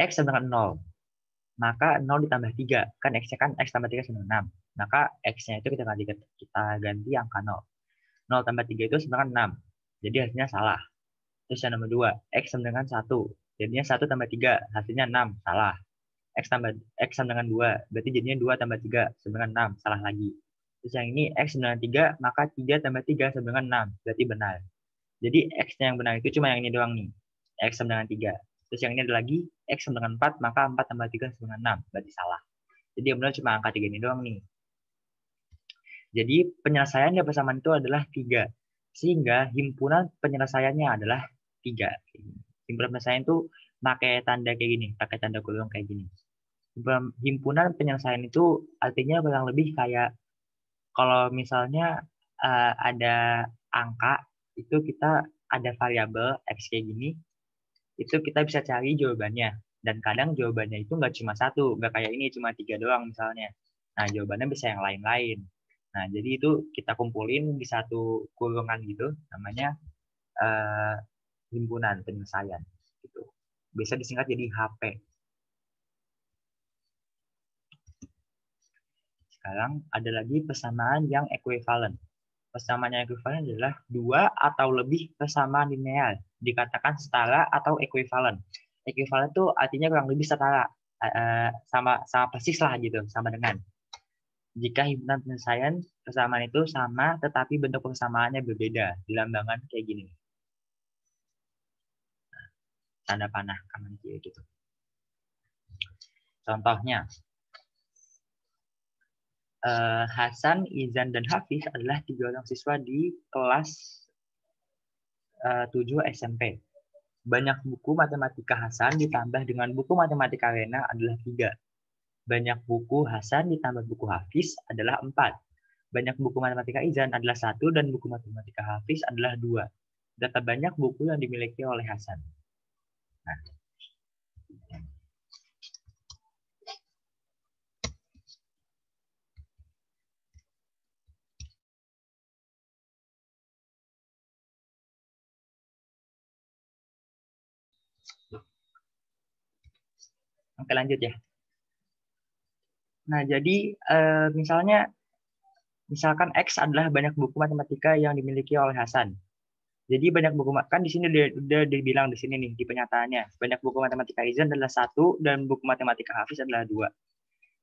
X sama dengan 0. Maka 0 ditambah 3. Kan X-nya kan X tambah 3 sama 6. Maka X-nya itu kita ganti angka 0. 0 tambah 3 itu sama dengan 6. Jadi hasilnya salah. Terus yang nomor 2. X sama dengan 1. Jadinya 1 tambah 3. Hasilnya 6. Salah. X sama dengan 2. Berarti jadinya 2 tambah 3 sama dengan 6. Salah lagi. Terus yang ini X sama dengan 3, maka 3 tambah 3 sama dengan 6. Berarti benar. Jadi X-nya yang benar itu cuma yang ini doang nih. X sama dengan 3. Terus yang ini ada lagi, X sama dengan 4, maka 4 tambah 3 sama dengan 6. Berarti salah. Jadi yang benar cuma angka 3 ini doang nih. Jadi penyelesaian dari persamaan itu adalah 3. Sehingga himpunan penyelesaiannya adalah 3. Himpunan penyelesaian itu pakai tanda kayak gini, pakai tanda kurung kayak gini. Himpunan penyelesaian itu artinya kurang lebih kayak kalau misalnya ada angka, itu kita ada variabel X kayak gini, itu kita bisa cari jawabannya. Dan kadang jawabannya itu nggak cuma satu, nggak kayak ini cuma 3 doang misalnya. Nah, jawabannya bisa yang lain-lain. Nah, jadi itu kita kumpulin di satu kurungan gitu, namanya himpunan penyelesaian. Gitu. Bisa disingkat jadi HP. Sekarang ada lagi persamaan yang ekuivalen. Persamaan yang ekuivalen adalah 2 atau lebih persamaan linear. Dikatakan setara atau ekuivalen. Ekuivalen itu artinya kurang lebih setara. Sama persis lah gitu, sama dengan. Jika himpunan penyelesaian persamaan itu sama, tetapi bentuk persamaannya berbeda. Dilambangkan kayak gini. Tanda panah kanan kiri gitu. Contohnya, Hasan, Izan, dan Hafiz adalah 3 orang siswa di kelas 7 SMP. Banyak buku matematika Hasan ditambah dengan buku matematika Rena adalah 3. Banyak buku Hasan ditambah buku Hafiz adalah 4. Banyak buku matematika Izan adalah 1 dan buku matematika Hafiz adalah 2. Data banyak buku yang dimiliki oleh Hasan. Nah. Oke, lanjut ya. Nah, jadi misalkan X adalah banyak buku matematika yang dimiliki oleh Hasan. Jadi banyak buku, kan di sini udah dibilang di sini nih di penyataannya. Banyak buku matematika Izan adalah 1 dan buku matematika Hafiz adalah 2.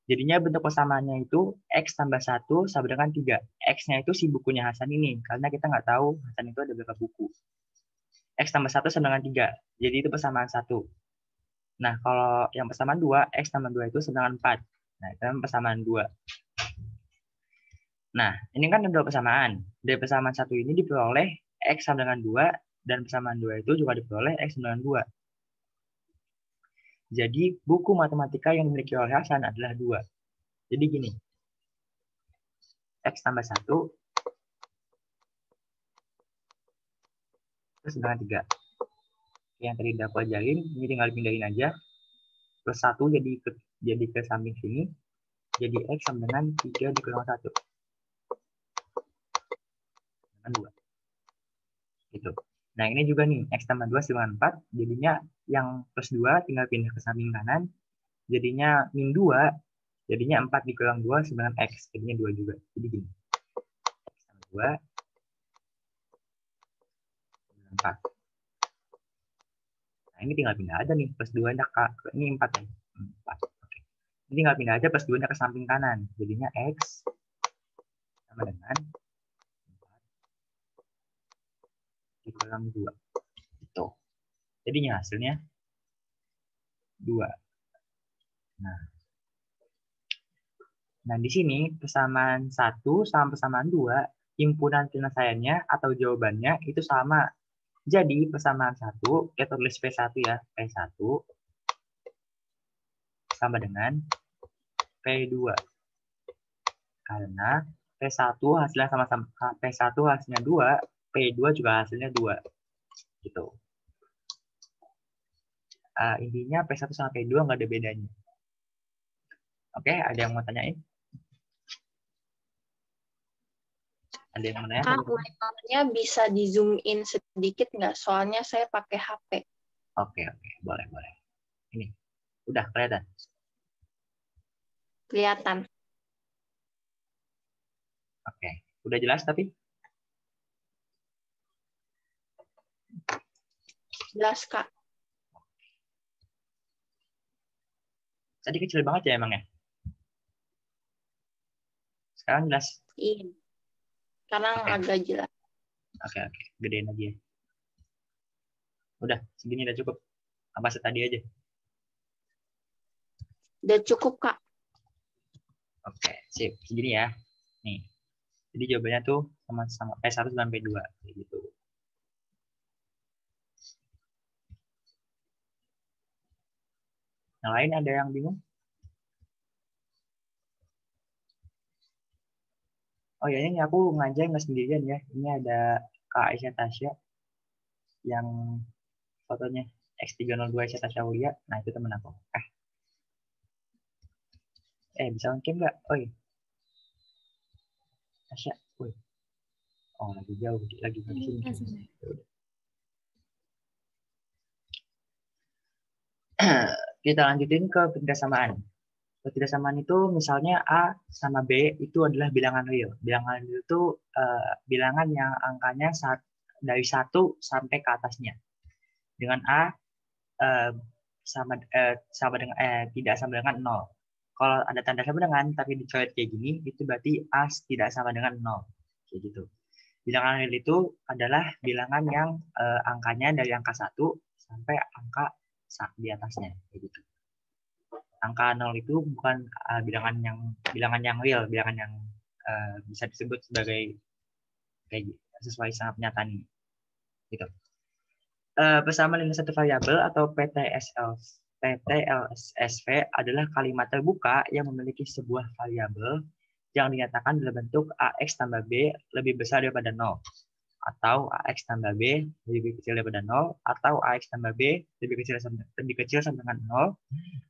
Jadinya bentuk persamaannya itu X tambah 1 sama dengan 3. X-nya itu si bukunya Hasan ini, karena kita nggak tahu Hasan itu ada berapa buku. X tambah 1 sama dengan 3. Jadi itu persamaan 1. Nah, kalau yang persamaan 2, X tambah 2 itu sama dengan 4. Nah, itu persamaan 2. Nah, ini kan ada 2 persamaan. Dari persamaan 1 ini diperoleh X sama dengan 2, dan persamaan 2 itu juga diperoleh X sama dengan 2. Jadi, buku matematika yang dimiliki oleh Hasan adalah 2. Jadi gini. X tambah 1 terus dengan 3. Yang tadi udah aku ajarin, ini tinggal pindahin aja. Plus 1 jadi ke samping sini. Jadi X sama dengan 3 dikurang 1. Dengan 2. Gitu. Nah, ini juga nih, X tambah 2 sama dengan 4. Jadinya yang plus 2 tinggal pindah ke samping kanan. Jadinya min 2. Jadinya 4 dikurang 2 sama dengan X. Jadinya 2 juga. Jadi gini. X tambah 2 4. Nah, ini tinggal pindah aja nih, plus 2-nya ini 4 ya. 4. Oke. Ini tinggal pindah aja plus 2-nya ke samping kanan. Jadinya X sama dengan 4 dikurang 2. Gitu. Jadinya hasilnya 2. Nah, di sini persamaan 1 sama persamaan 2, himpunan penyelesaiannya atau jawabannya itu sama. Jadi, persamaan 1, kita tulis P1 ya, P1 sama dengan P2. Karena P1 hasilnya sama-sama, P1 hasilnya 2, P2 juga hasilnya 2. Gitu. Intinya P1 sama P2 nggak ada bedanya. Oke, ada yang mau tanyain? Ada yang mau nanya? Monitornya bisa di zoom in sedikit nggak? Soalnya saya pakai HP. Oke, boleh. Ini, udah kelihatan? Kelihatan. Oke, udah jelas tapi? Jelas, Kak. Tadi kecil banget ya emangnya? Sekarang jelas? Iya. Sekarang agak jelas. Oke, gedein lagi ya. Udah, segini udah cukup. Apa setadi aja? Udah cukup, Kak. Oke, sip. Segini ya. Nih. Jadi jawabannya tuh sama P1 dan P2. Kayak gitu. Yang lain ada yang bingung? Oh ya, ini aku ngajar nggak sendirian ya. Ini ada Kak Aisyah Tasya yang fotonya X302 Aisyah Tasya Ulia. Nah, itu temen aku. Bisa on cam nggak? Oh iya. Tasya, woi. Oh, lagi jauh, lagi di sini. Kita lanjutin ke ketidaksamaan. Ketidaksamaan itu misalnya A sama B itu adalah bilangan real. Bilangan real itu bilangan yang angkanya dari 1 sampai ke atasnya. Dengan A tidak sama dengan 0. Kalau ada tanda sama dengan tapi dicoret kayak gini, itu berarti A tidak sama dengan 0. Kayak gitu. Bilangan real itu adalah bilangan yang angkanya dari angka 1 sampai angka di atasnya. Kayak gitu. Angka 0 itu bukan bilangan yang real, bilangan yang bisa disebut sebagai kayak sesuai sama penyataan ini. Gitu. Persamaan dengan satu variabel atau PTLSV adalah kalimat terbuka yang memiliki sebuah variabel yang dinyatakan dalam bentuk AX tambah B lebih besar daripada 0. Atau AX tambah B lebih kecil daripada 0, atau AX tambah B lebih kecil sama dengan 0,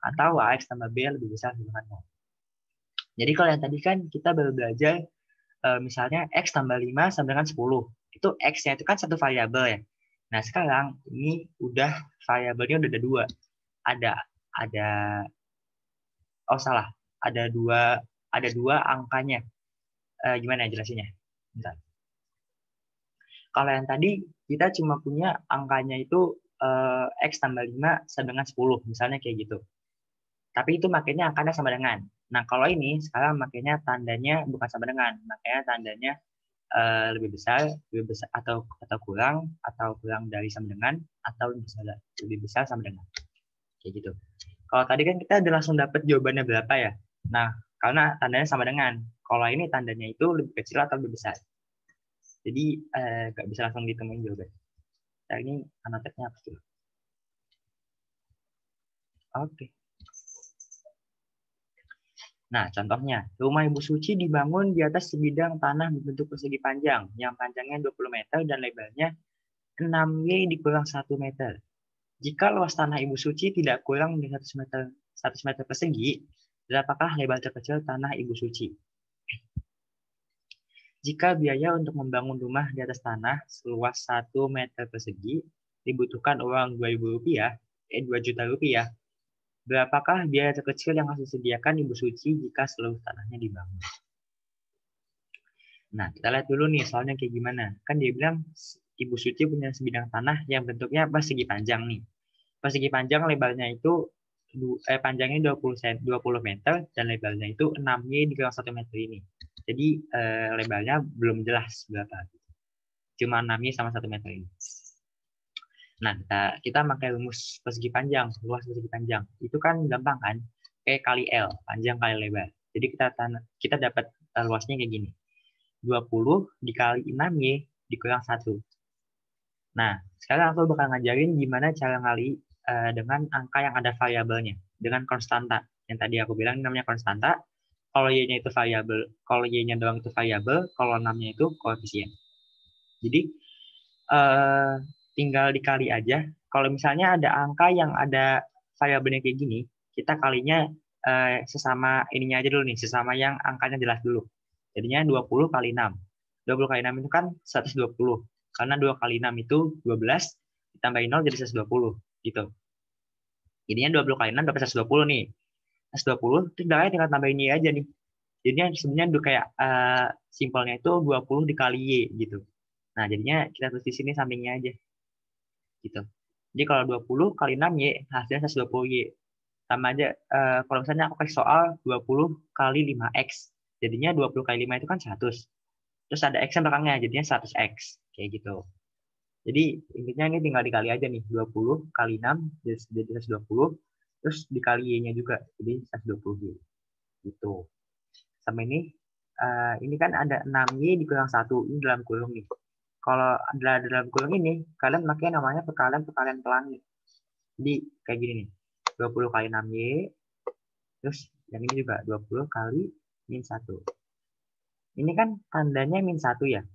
atau AX tambah B lebih besar sama dengan 0. Jadi kalau yang tadi kan kita baru belajar misalnya X tambah 5 sama dengan 10. Itu X-nya itu kan satu variabel ya. Nah sekarang ini udah variabelnya udah ada 2. Ada dua angkanya. Gimana ya jelasinnya? Bentar. Kalau yang tadi kita cuma punya angkanya itu X tambah 5 sama dengan 10, misalnya kayak gitu. Tapi itu makanya angkanya sama dengan. Nah, kalau ini sekarang makanya tandanya bukan sama dengan, makanya tandanya lebih besar atau kurang dari sama dengan, atau lebih besar sama dengan. Kayak gitu. Kalau tadi kan kita udah langsung dapat jawabannya berapa ya. Nah, karena tandanya sama dengan. Kalau ini tandanya itu lebih kecil atau lebih besar. Jadi nggak bisa langsung ditemuin jawaban. Nah, ini annotate-nya apa tuh? Oke. Nah, contohnya, rumah Ibu Suci dibangun di atas sebidang tanah berbentuk persegi panjang, yang panjangnya 20 meter dan lebarnya 6Y dikurang 1 meter. Jika luas tanah Ibu Suci tidak kurang dari 100 meter persegi, berapakah lebar terkecil tanah Ibu Suci? Jika biaya untuk membangun rumah di atas tanah seluas 1 meter persegi dibutuhkan uang Rp2.000, 2 juta rupiah, berapakah biaya terkecil yang harus disediakan Ibu Suci jika seluruh tanahnya dibangun? Nah, kita lihat dulu nih soalnya kayak gimana. Kan dia bilang Ibu Suci punya sebidang tanah yang bentuknya persegi panjang nih. Persegi panjang lebarnya itu panjangnya 20 meter dan lebarnya itu 6Y dikurang 1 meter ini. Jadi lebarnya belum jelas berapa. Cuma 6Y sama 1 meter ini. Nah, kita pakai rumus persegi panjang, luas persegi panjang. Itu kan gampang kan? Kayak kali L, panjang kali lebar. Jadi kita dapat luasnya kayak gini. 20 dikali 6Y dikurang 1. Nah, sekarang aku bakal ngajarin gimana cara ngali dengan angka yang ada variabelnya, dengan konstanta. Yang tadi aku bilang namanya konstanta. Kalau Y-nya itu variabel, kalau Y-nya doang itu variabel, kalau 6-nya itu koefisien. Jadi, tinggal dikali aja. Kalau misalnya ada angka yang ada variabelnya kayak gini, kita kalinya sesama ininya aja dulu nih, sesama yang angkanya jelas dulu. Jadinya 20 kali 6. 20 kali 6 itu kan 120. Karena 2 kali 6 itu 12, ditambahin 0 jadi 120. Gitu. Jadinya 20 kali 6 dapat 120 nih. 120, terus tinggal tambahin Y aja nih. Jadinya sebenarnya kayak simpelnya itu 20 dikali Y gitu. Nah, jadinya kita tulis di sini sampingnya aja. Gitu. Jadi kalau 20 kali 6Y, hasilnya 120Y. Sama aja, kalau misalnya aku kasih soal 20 kali 5X. Jadinya 20 kali 5 itu kan 100. Terus ada X yang belakangnya, jadinya 100X. Kayak gitu. Jadi intinya ini tinggal dikali aja nih. 20 kali 6 jadi 120. Terus dikali Y-nya juga, jadi 120Y. Gitu. Sama ini kan ada 6Y dikurang 1. Ini dalam kurung nih. Kalau dalam kurung ini, kalian pakai namanya perkalian pelangi. Jadi kayak gini nih. 20 kali 6Y. Terus yang ini juga 20 kali min 1. Ini kan tandanya min 1 ya.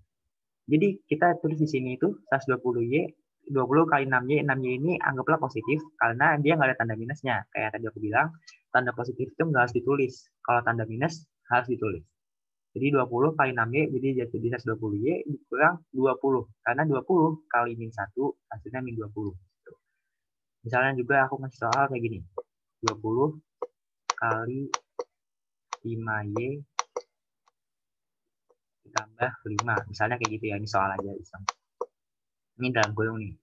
Jadi kita tulis di sini itu 120Y, 20 kali 6Y. 6Y ini anggaplah positif karena dia nggak ada tanda minusnya. Kayak tadi aku bilang, tanda positif itu nggak harus ditulis. Kalau tanda minus harus ditulis. Jadi 20 kali 6Y, jadi jadi 120Y dikurang 20. Karena 20 kali min 1, hasilnya min 20. Misalnya juga aku ngasih soal kayak gini. 20 kali 5Y ditambah 5. Misalnya kayak gitu ya, ini soal aja. Ini dalam kurung nih.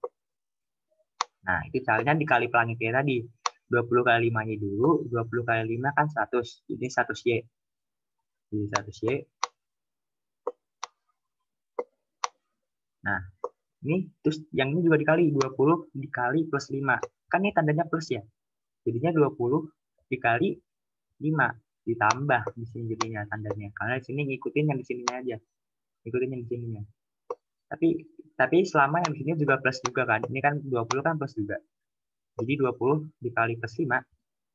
Nah, itu caranya dikali pelangi kayak tadi. 20 kali 5Y dulu, 20 kali 5 kan 100. Jadi 100Y. Jadi 100Y. Nah, ini terus yang ini juga dikali 20 dikali plus 5. Kan ini tandanya plus ya. Jadinya 20 dikali 5 ditambah di sini jadinya tandanya. Karena di sini ngikutin yang di sininya aja. Ngikutin yang di sininya. Tapi selama yang di sini juga plus juga kan. Ini kan 20 kan plus juga. Jadi 20 dikali plus 5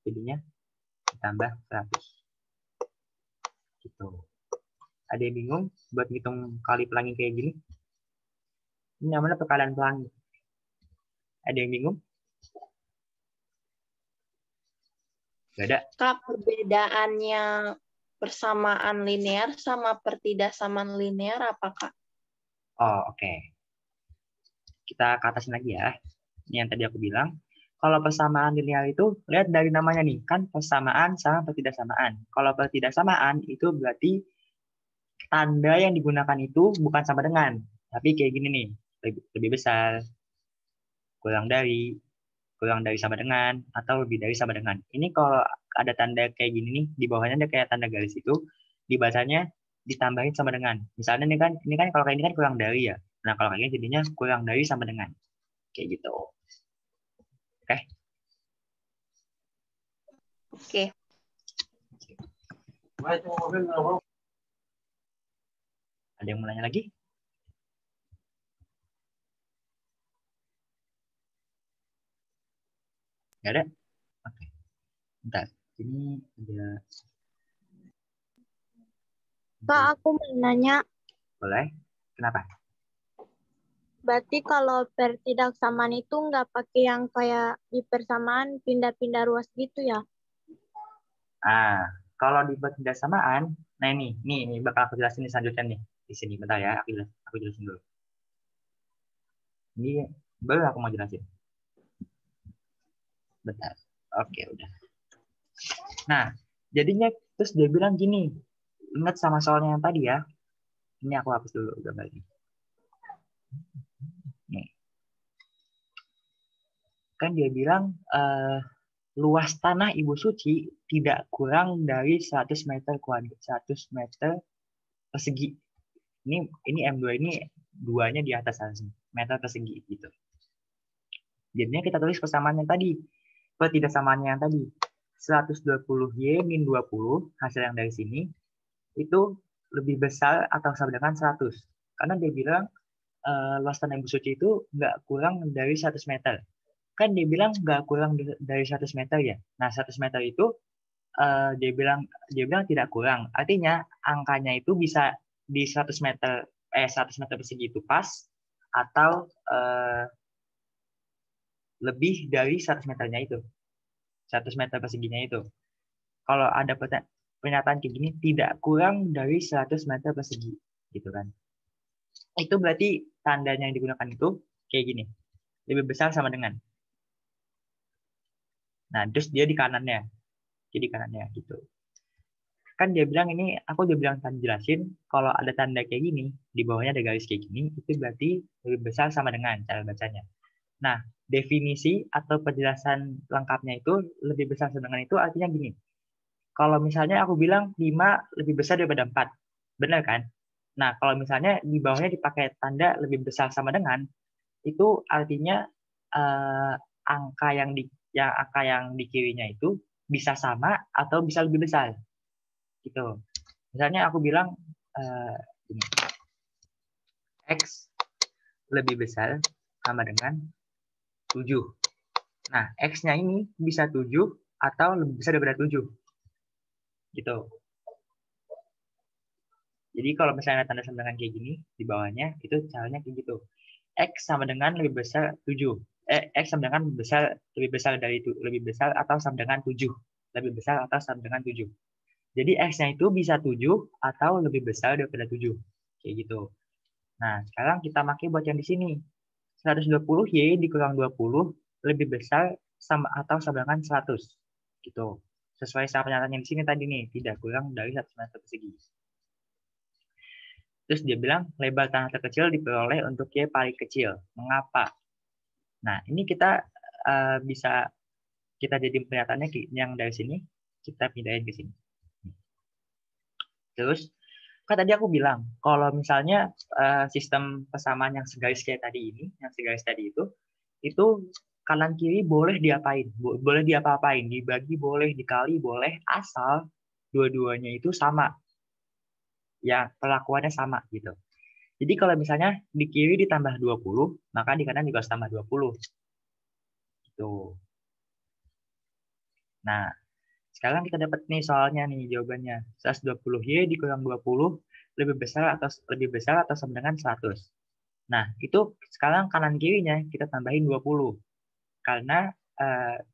jadinya ditambah 100. Gitu. Ada yang bingung buat ngitung kali pelangi kayak gini? Ini namanya perkalian pelangi. Ada yang bingung? Gak ada? Kak, perbedaannya persamaan linear sama pertidaksamaan linear apa, Kak? Oh, oke. Kita ke atasin lagi ya. Ini yang tadi aku bilang. Kalau persamaan linear itu, lihat dari namanya nih. Kan persamaan sama pertidaksamaan. Kalau pertidaksamaan itu berarti tanda yang digunakan itu bukan sama dengan. Tapi kayak gini nih. Lebih besar, kurang dari sama dengan, atau lebih dari sama dengan. Ini kalau ada tanda kayak gini nih, di bawahnya ada kayak tanda garis itu, dibacanya ditambahin sama dengan. Misalnya ini kan kalau kayak ini kan kurang dari ya. Nah, kalau kayak gini jadinya kurang dari sama dengan. Kayak gitu. Oke. Oke. Ada yang mau nanya lagi? Nggak ada? Oke. Bentar. Ini ada Kak, aku mau nanya, Boleh? Kenapa? berarti kalau pertidaksamaan itu nggak pakai yang kayak di persamaan pindah-pindah ruas gitu ya? Kalau di pertidaksamaan, nah ini bakal aku jelasin selanjutnya nih. Di sini, bentar ya, aku jelasin dulu. Ini baru aku mau jelasin. Bentar. Oke, udah. Nah, jadinya terus dia bilang gini, ingat sama soalnya yang tadi ya. Ini aku hapus dulu gambarnya. Nih. Kan dia bilang luas tanah Ibu Suci tidak kurang dari 100 meter kuadrat, 100 meter persegi. Ini M2 ini duanya di atas meter persegi gitu. Jadinya kita tulis persamaannya tadi. Pertidaksamaannya yang tadi. 120Y min 20 hasil yang dari sini itu lebih besar atau sama dengan 100. Karena dia bilang luas tanah Ibu Suci itu nggak kurang dari 100 meter. Kan dia bilang nggak kurang dari 100 meter ya. Nah, 100 meter itu dia bilang tidak kurang. Artinya angkanya itu bisa di 100 meter 100 meter persegi itu pas atau lebih dari 100 meternya itu. 100 meter perseginya itu. Kalau ada pernyataan kayak gini tidak kurang dari 100 meter persegi gitu kan. Itu berarti tandanya yang digunakan itu kayak gini. Lebih besar sama dengan. Nah, terus dia di kanannya. Jadi kanannya gitu. Kan dia bilang ini, aku udah bilang tadi jelasin, kalau ada tanda kayak gini, di bawahnya ada garis kayak gini, itu berarti lebih besar sama dengan cara bacanya. Nah, definisi atau penjelasan lengkapnya itu lebih besar sama dengan itu artinya gini. Kalau misalnya aku bilang 5 lebih besar daripada 4, benar kan? Nah, kalau misalnya di bawahnya dipakai tanda lebih besar sama dengan, itu artinya angka yang di kirinya itu bisa sama atau bisa lebih besar. Gitu. Misalnya aku bilang ini, X lebih besar sama dengan 7. Nah, X-nya ini bisa 7 atau lebih besar daripada 7. Gitu. Jadi kalau misalnya tanda sama dengan kayak gini, di bawahnya, itu caranya kayak gitu. X sama dengan lebih besar 7. X sama dengan lebih besar atau sama dengan 7. Lebih besar atau sama dengan 7. Jadi X-nya itu bisa 7 atau lebih besar daripada 7. Kayak gitu. Nah, sekarang kita pakai buat yang di sini. 120Y dikurang 20 lebih besar sama atau sama dengan 100. Gitu. Sesuai sama pernyataannya di sini tadi nih, tidak kurang dari 100 meter persegi. Terus dia bilang lebar tanah terkecil diperoleh untuk Y paling kecil. Mengapa? Nah, ini kita bisa kita jadi pernyataannya yang dari sini, kita pindahin ke sini. Terus, kan tadi aku bilang, kalau misalnya sistem persamaan yang segaris kayak tadi ini, yang segaris tadi itu kanan kiri boleh diapain? Boleh diapa-apain, dibagi boleh, dikali boleh, asal dua-duanya itu sama. Ya, perlakuannya sama gitu. Jadi kalau misalnya di kiri ditambah 20, maka di kanan juga harus tambah 20. Gitu. Nah, sekarang kita dapat nih soalnya nih jawabannya. 120Y dikurang 20 lebih besar atau sama dengan 100. Nah, itu sekarang kanan kirinya kita tambahin 20. Karena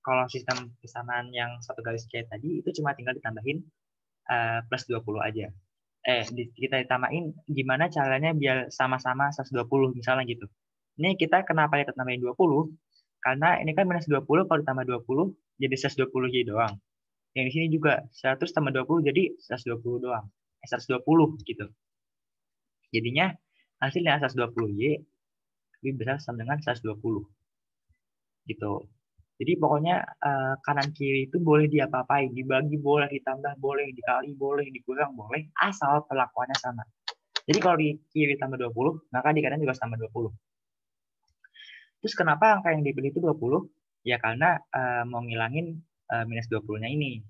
kalau sistem persamaan yang satu garis kayak tadi itu cuma tinggal ditambahin plus 20 aja. Kita ditambahin gimana caranya biar sama-sama 120 misalnya gitu. Ini kita kenapa kita tambahin 20? Karena ini kan minus 20 kalau ditambah 20 jadi 120Y doang. Yang di sini juga 100 tambah 20 jadi 120 doang. 120 gitu. Jadinya hasilnya 120Y lebih besar sama dengan 120. Gitu. Jadi pokoknya kanan kiri itu boleh diapa-apain, dibagi boleh, ditambah boleh, dikali boleh, dikurang boleh, asal perlakuannya sama. Jadi kalau di kiri tambah 20, maka di kanan juga tambah 20. Terus kenapa angka yang dipilih itu 20? Ya karena mau ngilangin minus 20-nya ini.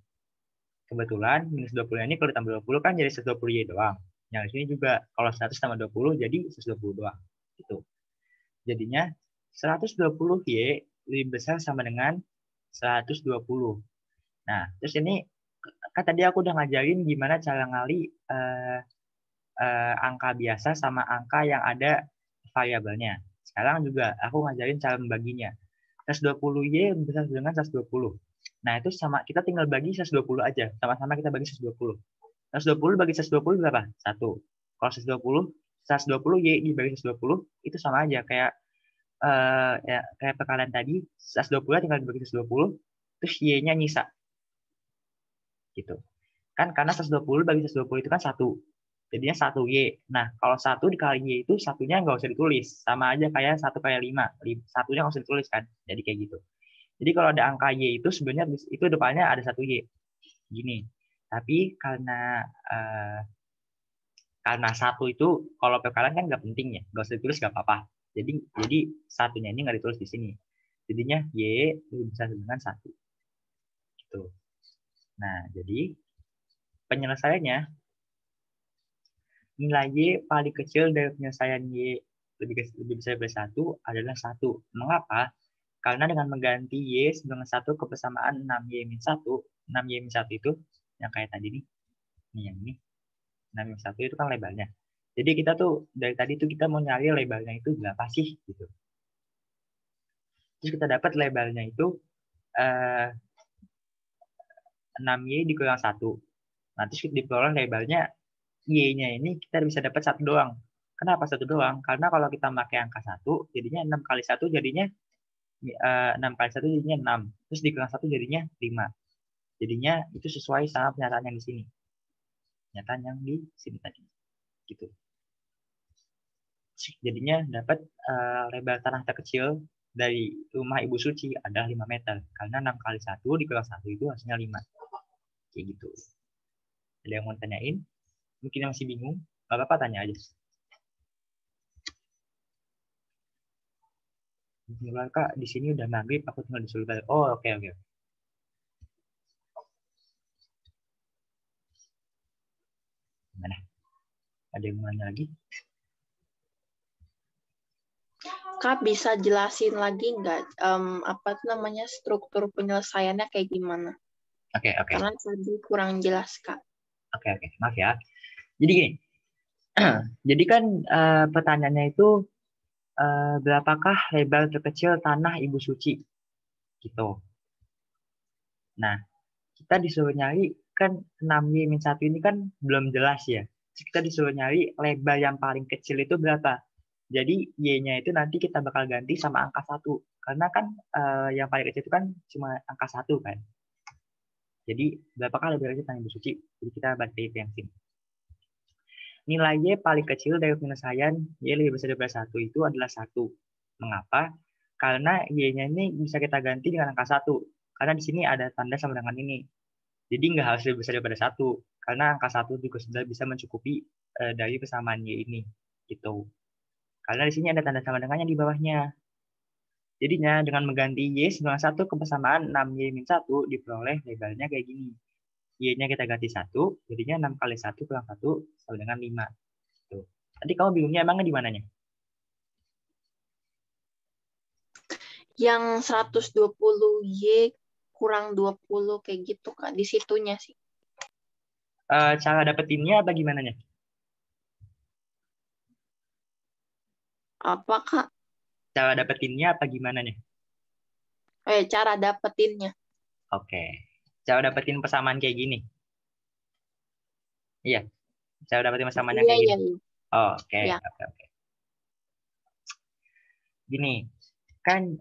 Kebetulan minus 20-nya ini kalau ditambah 20 kan jadi 120Y doang. Yang di sini juga kalau 100 tambah 20 jadi 120 doang. Gitu. Jadinya 120Y lebih besar sama dengan 120. Nah, terus ini kan tadi aku udah ngajarin gimana cara ngali angka biasa sama angka yang ada variabelnya. Sekarang juga aku ngajarin cara membaginya. 120Y besar dengan 120. Nah, itu sama kita tinggal bagi 120 aja. Sama-sama kita bagi 120. 120 bagi 120 berapa? 1. Kalau 120Y dibagi 120 itu sama aja kayak ya, kayak perkalian tadi. 120 tinggal dibagi 120, terus Y-nya nyisa. Gitu. Kan karena 120 bagi 120 itu kan 1. Jadinya 1Y. Nah, kalau 1 dikali Y itu satunya nggak usah ditulis. Sama aja kayak 1 kali 5. Satunya nggak usah ditulis kan. Jadi kayak gitu. Jadi kalau ada angka Y itu sebenarnya itu depannya ada 1Y. Gini. Tapi karena 1 itu kalau perkalian kan nggak penting ya. Nggak usah ditulis nggak apa-apa. Jadi satunya ini nggak ditulis di sini. Jadinya Y lebih besar dengan 1. Gitu. Nah, jadi penyelesaiannya nilai Y paling kecil dari penyelesaian Y lebih besar dari 1 adalah 1. Mengapa? Karena dengan mengganti Y dengan 1 ke persamaan 6Y-1, 6Y-1 itu yang kayak tadi nih. Nih yang ini. 6Y-1 itu kan lebarnya. Jadi kita tuh dari tadi tuh kita mau nyari lebarnya itu berapa sih gitu. Terus kita dapat lebarnya itu 6Y dikurang 1. Nanti kita diperoleh lebarnya Y-nya ini kita bisa dapat 1 doang. Kenapa 1 doang? Karena kalau kita pakai angka 1, jadinya 6 kali 1 jadinya 6 kali 1 jadinya 6. Terus dikurang 1 jadinya 5. Jadinya itu sesuai sama pernyataan yang di sini. Pernyataan yang di sini tadi. Gitu. Jadinya dapat lebar tanah terkecil dari rumah Ibu Suci adalah 5 meter. Karena 6 kali 1 dikurang 1 itu hasilnya 5. Kayak gitu. Ada yang mau tanyain? Mungkin yang masih bingung, nggak apa-apa tanya aja. Kak, di sini udah maghrib, aku tinggal disuruh balik. Oh, oke. Mana? Ada yang mau nanya lagi? Kak, bisa jelasin lagi nggak apa namanya struktur penyelesaiannya kayak gimana? Oke. Karena tadi kurang jelas, Kak. Oke. Maaf ya. Jadi gini. Jadi kan pertanyaannya itu berapakah lebar terkecil tanah Ibu Suci? Gitu. Nah, kita disuruh nyari kan 6Y-1 ini kan belum jelas ya. Kita disuruh nyari lebar yang paling kecil itu berapa. Jadi Y-nya itu nanti kita bakal ganti sama angka 1. Karena kan yang paling kecil itu kan cuma angka 1 kan. Jadi berapakah lebar kecil tanah Ibu Suci? Jadi kita baca yang sini. Nilai Y paling kecil dari penyelesaian Y lebih besar dari 1 itu adalah 1. Mengapa? Karena Y-nya ini bisa kita ganti dengan angka 1. Karena di sini ada tanda sama dengan ini. Jadi nggak harus lebih besar daripada 1. Karena angka 1 juga sudah bisa mencukupi dari persamaan Y ini. Gitu. Karena di sini ada tanda sama dengannya di bawahnya. Jadinya dengan mengganti Y dengan 1 ke persamaan 6Y-1 diperoleh lebarnya kayak gini. Y-nya kita ganti 1, jadinya 6 kali 1 kurang 1 sama dengan 5. Tuh. Tadi kamu bingungnya emangnya di mananya? Yang 120Y kurang 20 kayak gitu, Kak. Di situnya sih. Cara dapetinnya apa gimana nya? Apa, Kak? Cara dapetinnya apa gimana nya? Cara dapetinnya. Oke. Cara dapetin persamaan kayak gini. Iya. Cara dapetin persamaannya kayak gini. Iya. Oke. Gini. Kan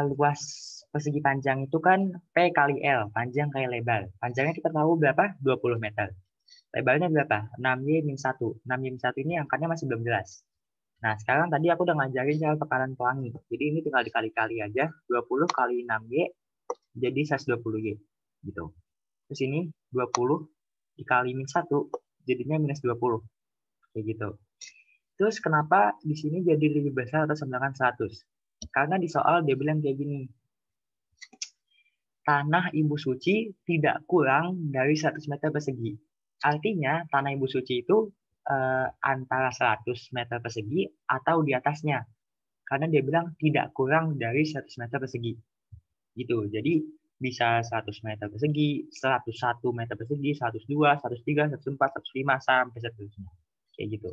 luas persegi panjang itu kan P kali L. Panjang kali lebar. Panjangnya kita tahu berapa? 20 meter. Lebarnya berapa? 6Y-1. 6Y-1 ini angkanya masih belum jelas. Nah, sekarang tadi aku udah ngajarin cara perkalian pelangi. Jadi ini tinggal dikali-kali aja. 20 kali 6Y jadi 120Y. Gitu. Terus ini 20 dikali min 1 jadinya minus 20. Kayak gitu. Terus kenapa di sini jadi lebih besar atau sama dengan 100? Karena di soal dia bilang kayak gini. Tanah Ibu Suci tidak kurang dari 100 meter persegi. Artinya tanah Ibu Suci itu antara 100 meter persegi atau di atasnya. Karena dia bilang tidak kurang dari 100 meter persegi. Gitu. Jadi bisa 100 meter persegi, 101 meter persegi, 102, 103, 104, 105 sampai seterusnya. Kayak gitu.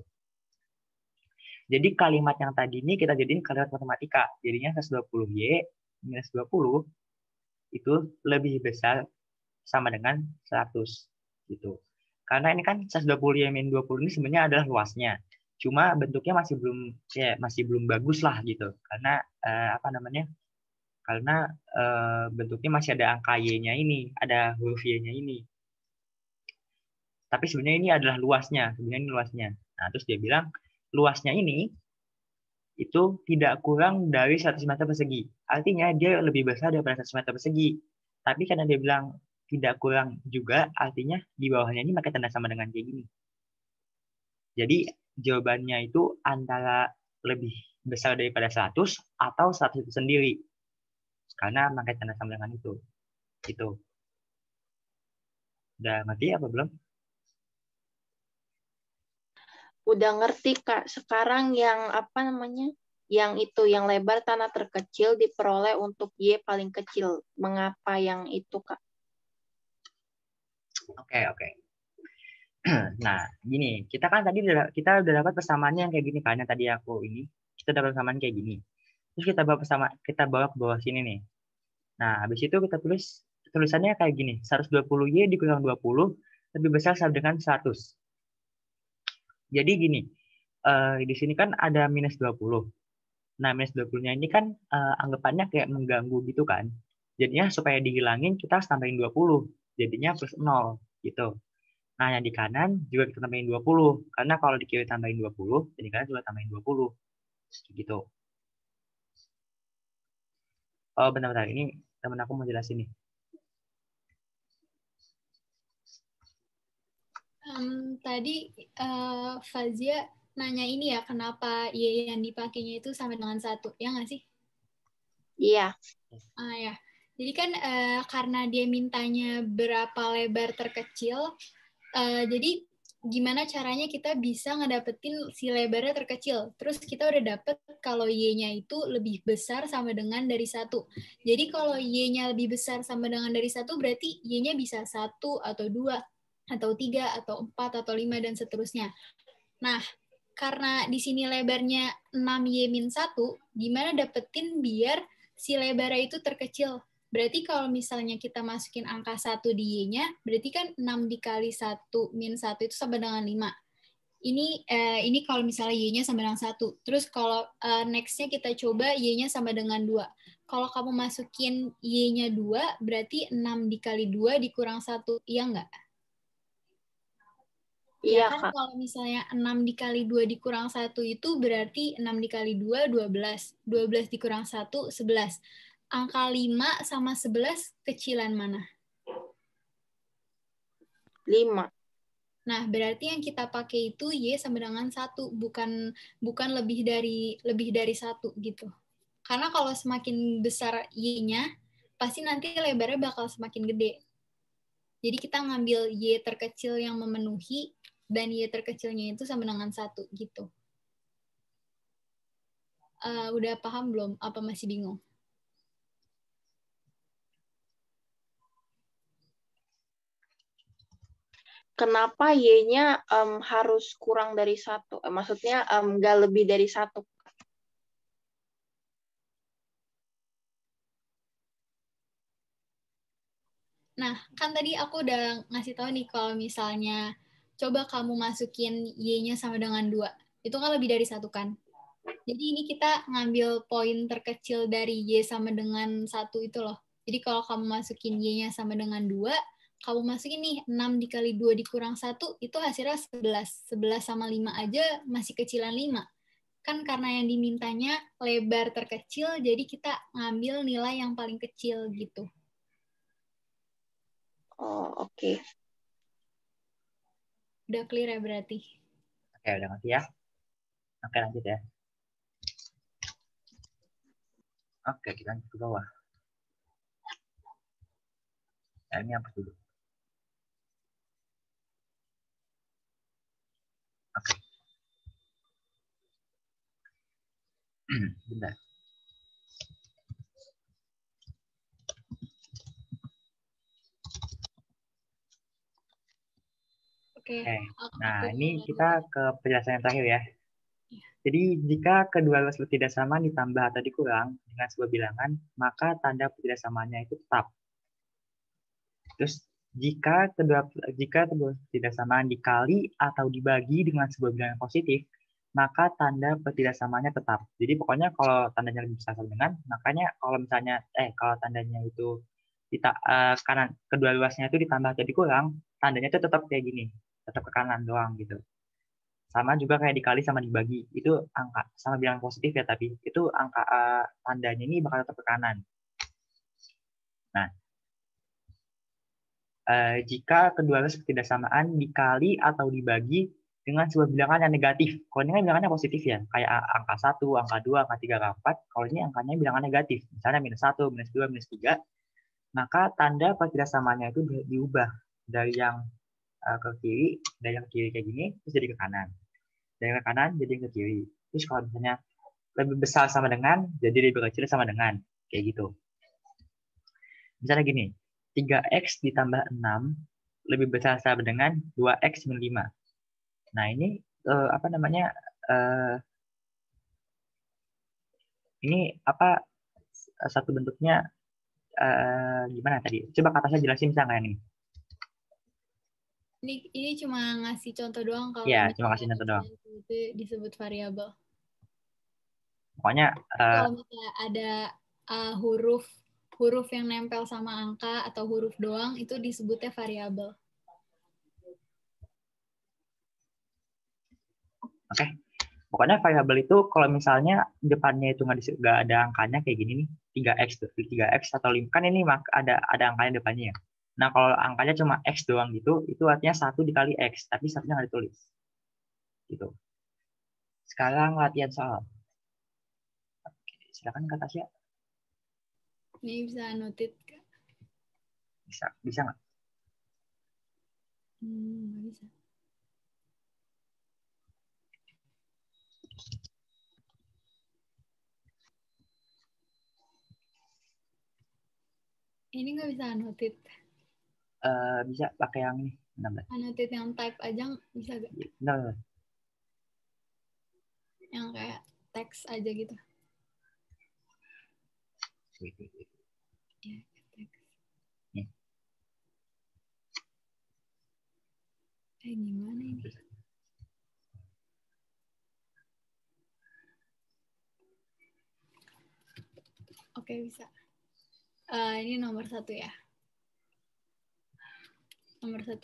Jadi kalimat yang tadi ini kita jadiin kalimat matematika. Jadinya 120Y minus 20 itu lebih besar sama dengan 100 gitu. Karena ini kan 120Y minus 20 ini sebenarnya adalah luasnya. Cuma bentuknya masih belum bagus lah gitu. Karena bentuknya masih ada angka Y-nya ini, ada huruf Y-nya ini. Tapi sebenarnya ini adalah luasnya, Nah, terus dia bilang luasnya ini itu tidak kurang dari 100 meter persegi. Artinya dia lebih besar daripada 100 meter persegi. Tapi karena dia bilang tidak kurang juga, artinya di bawahnya ini pakai tanda sama dengan kayak gini. Jadi jawabannya itu antara lebih besar daripada 100 atau 100 itu sendiri. Karena pakai tanda sama dengan itu. Itu. Udah ngerti apa belum? Udah ngerti, Kak. Sekarang yang yang lebar tanah terkecil diperoleh untuk Y paling kecil. Mengapa yang itu, Kak? Oke. Nah, gini, kita kan tadi kita udah dapat persamaannya yang kayak gini kan, yang tadi kita dapat persamaan kayak gini. Terus kita bawa ke bawah sini nih. Nah, habis itu kita tulisannya kayak gini, 120Y dikurang 20 lebih besar sama dengan 100. Jadi gini, di sini kan ada minus 20. Nah, minus 20-nya ini kan anggapannya kayak mengganggu gitu kan. Jadinya supaya dihilangin kita harus tambahin 20. Jadinya plus 0 gitu. Nah, yang di kanan juga kita tambahin 20. Karena kalau di kiri tambahin 20, jadi di kanan juga tambahin 20. Gitu. Oh, bentar-bentar. Ini temen aku mau jelasin nih. Tadi Fazia nanya ini ya, kenapa Y yang dipakainya itu sama dengan 1, ya nggak sih? Iya. Ya. Jadi kan karena dia mintanya berapa lebar terkecil, jadi gimana caranya kita bisa ngedapetin si lebarnya terkecil. Terus kita udah dapet kalau Y-nya itu lebih besar sama dengan dari 1. Jadi kalau Y-nya lebih besar sama dengan dari 1, berarti Y-nya bisa 1 atau 2 atau 3 atau 4 atau 5 dan seterusnya. Nah, karena di sini lebarnya 6Y-1, gimana dapetin biar si lebarnya itu terkecil? Berarti kalau misalnya kita masukin angka 1 di Y-nya, berarti kan 6 dikali 1 min 1 itu sama dengan 5. Ini kalau misalnya Y-nya sama dengan 1. Terus kalau next-nya kita coba Y-nya sama dengan 2. Kalau kamu masukin Y-nya 2, berarti 6 dikali 2 dikurang 1. Iya nggak? Iya, Ya kan Kak. kalau misalnya 6 dikali 2 dikurang 1 itu berarti 6 dikali 2, 12. 12 dikurang 1, 11. Angka 5 sama 11 kecilan mana? 5. Nah, berarti yang kita pakai itu Y sama dengan 1, bukan lebih dari 1 gitu. Karena kalau semakin besar Y-nya, pasti nanti lebarnya bakal semakin gede. Jadi kita ngambil Y terkecil yang memenuhi, dan Y terkecilnya itu sama dengan 1 gitu. Udah paham belum? Apa masih bingung? Kenapa Y-nya harus kurang dari 1? Maksudnya nggak lebih dari 1. Nah, kan tadi aku udah ngasih tahu nih kalau misalnya coba kamu masukin Y-nya sama dengan 2. Itu kan lebih dari 1 kan? Jadi ini kita ngambil poin terkecil dari Y sama dengan 1 itu loh. Jadi kalau kamu masukin Y-nya sama dengan 2, kamu masukin nih 6 dikali 2 dikurang 1, itu hasilnya 11. 11 sama 5 aja masih kecilan 5. Kan karena yang dimintanya lebar terkecil, jadi kita ngambil nilai yang paling kecil gitu. Oh, oke. Udah clear ya berarti? Oke, udah ngerti ya. Oke, lanjut ya. Oke, kita lanjut ke bawah. Nah, ini apa dulu? Oke. Bentar. Oke. Oke. Nah, Aku ini mulai. kita ke penjelasan yang terakhir ya. Jadi, jika kedua ruas ketidaksamaan ditambah atau dikurang dengan sebuah bilangan, maka tanda ketidaksamaannya itu tetap. Terus, jika kedua ketidaksamaan dikali atau dibagi dengan sebuah bilangan positif, maka tanda ketidaksamaannya tetap. Jadi, pokoknya kalau tandanya lebih besar sama dengan, makanya kalau misalnya, kalau tandanya itu kanan kedua ruasnya itu ditambah atau dikurang, tandanya itu tetap kayak gini, tetap ke kanan doang gitu. Sama juga kayak dikali sama dibagi, itu angka sama bilangan positif ya, tapi itu angka tandanya ini bakal tetap ke kanan. Nah, jika kedua ruas ketidaksamaan dikali atau dibagi dengan sebuah bilangan yang negatif. Kalau ini kan bilangannya positif ya, kayak angka 1, angka 2, angka 3, angka 4. Kalau ini angkanya bilangan negatif, misalnya -1, -2, -3, maka tanda ketidaksamaannya itu diubah dari yang ke kiri, dari yang kiri kayak gini, terus jadi ke kanan. Dari ke kanan jadi ke kiri. Terus kalau misalnya lebih besar sama dengan, jadi lebih kecil sama dengan. Kayak gitu. Misalnya gini, 3x ditambah 6 lebih besar sama dengan 2x min 5. Nah, ini ini satu bentuknya gimana tadi? Coba kata saya jelasin bisa nggak yang ini? Ini cuma ngasih contoh doang kalau Iya, cuma kasih contoh doang. itu disebut variabel. Pokoknya Kalau misalnya ada huruf yang nempel sama angka atau huruf doang itu disebutnya variabel. Oke. Pokoknya variabel itu kalau misalnya depannya itu nggak ada angkanya kayak gini nih, 3x tuh, 3x atau 5, kan ini ada angkanya depannya ya. Nah, kalau angkanya cuma x doang gitu, itu artinya 1 dikali x, tapi satunya nggak ditulis. Gitu. Sekarang latihan soal. Oke, silakan Kak Tasya. Ini bisa notit Kak? Bisa nggak? Nggak bisa. Ini nggak bisa anotit. Bisa pakai yang ini. Anotit yang type aja bisa gak? Benar. Yang kayak teks aja gitu. Ya, teks. Gimana ini? Oke, bisa. Ini nomor 1 ya. Nomor 1.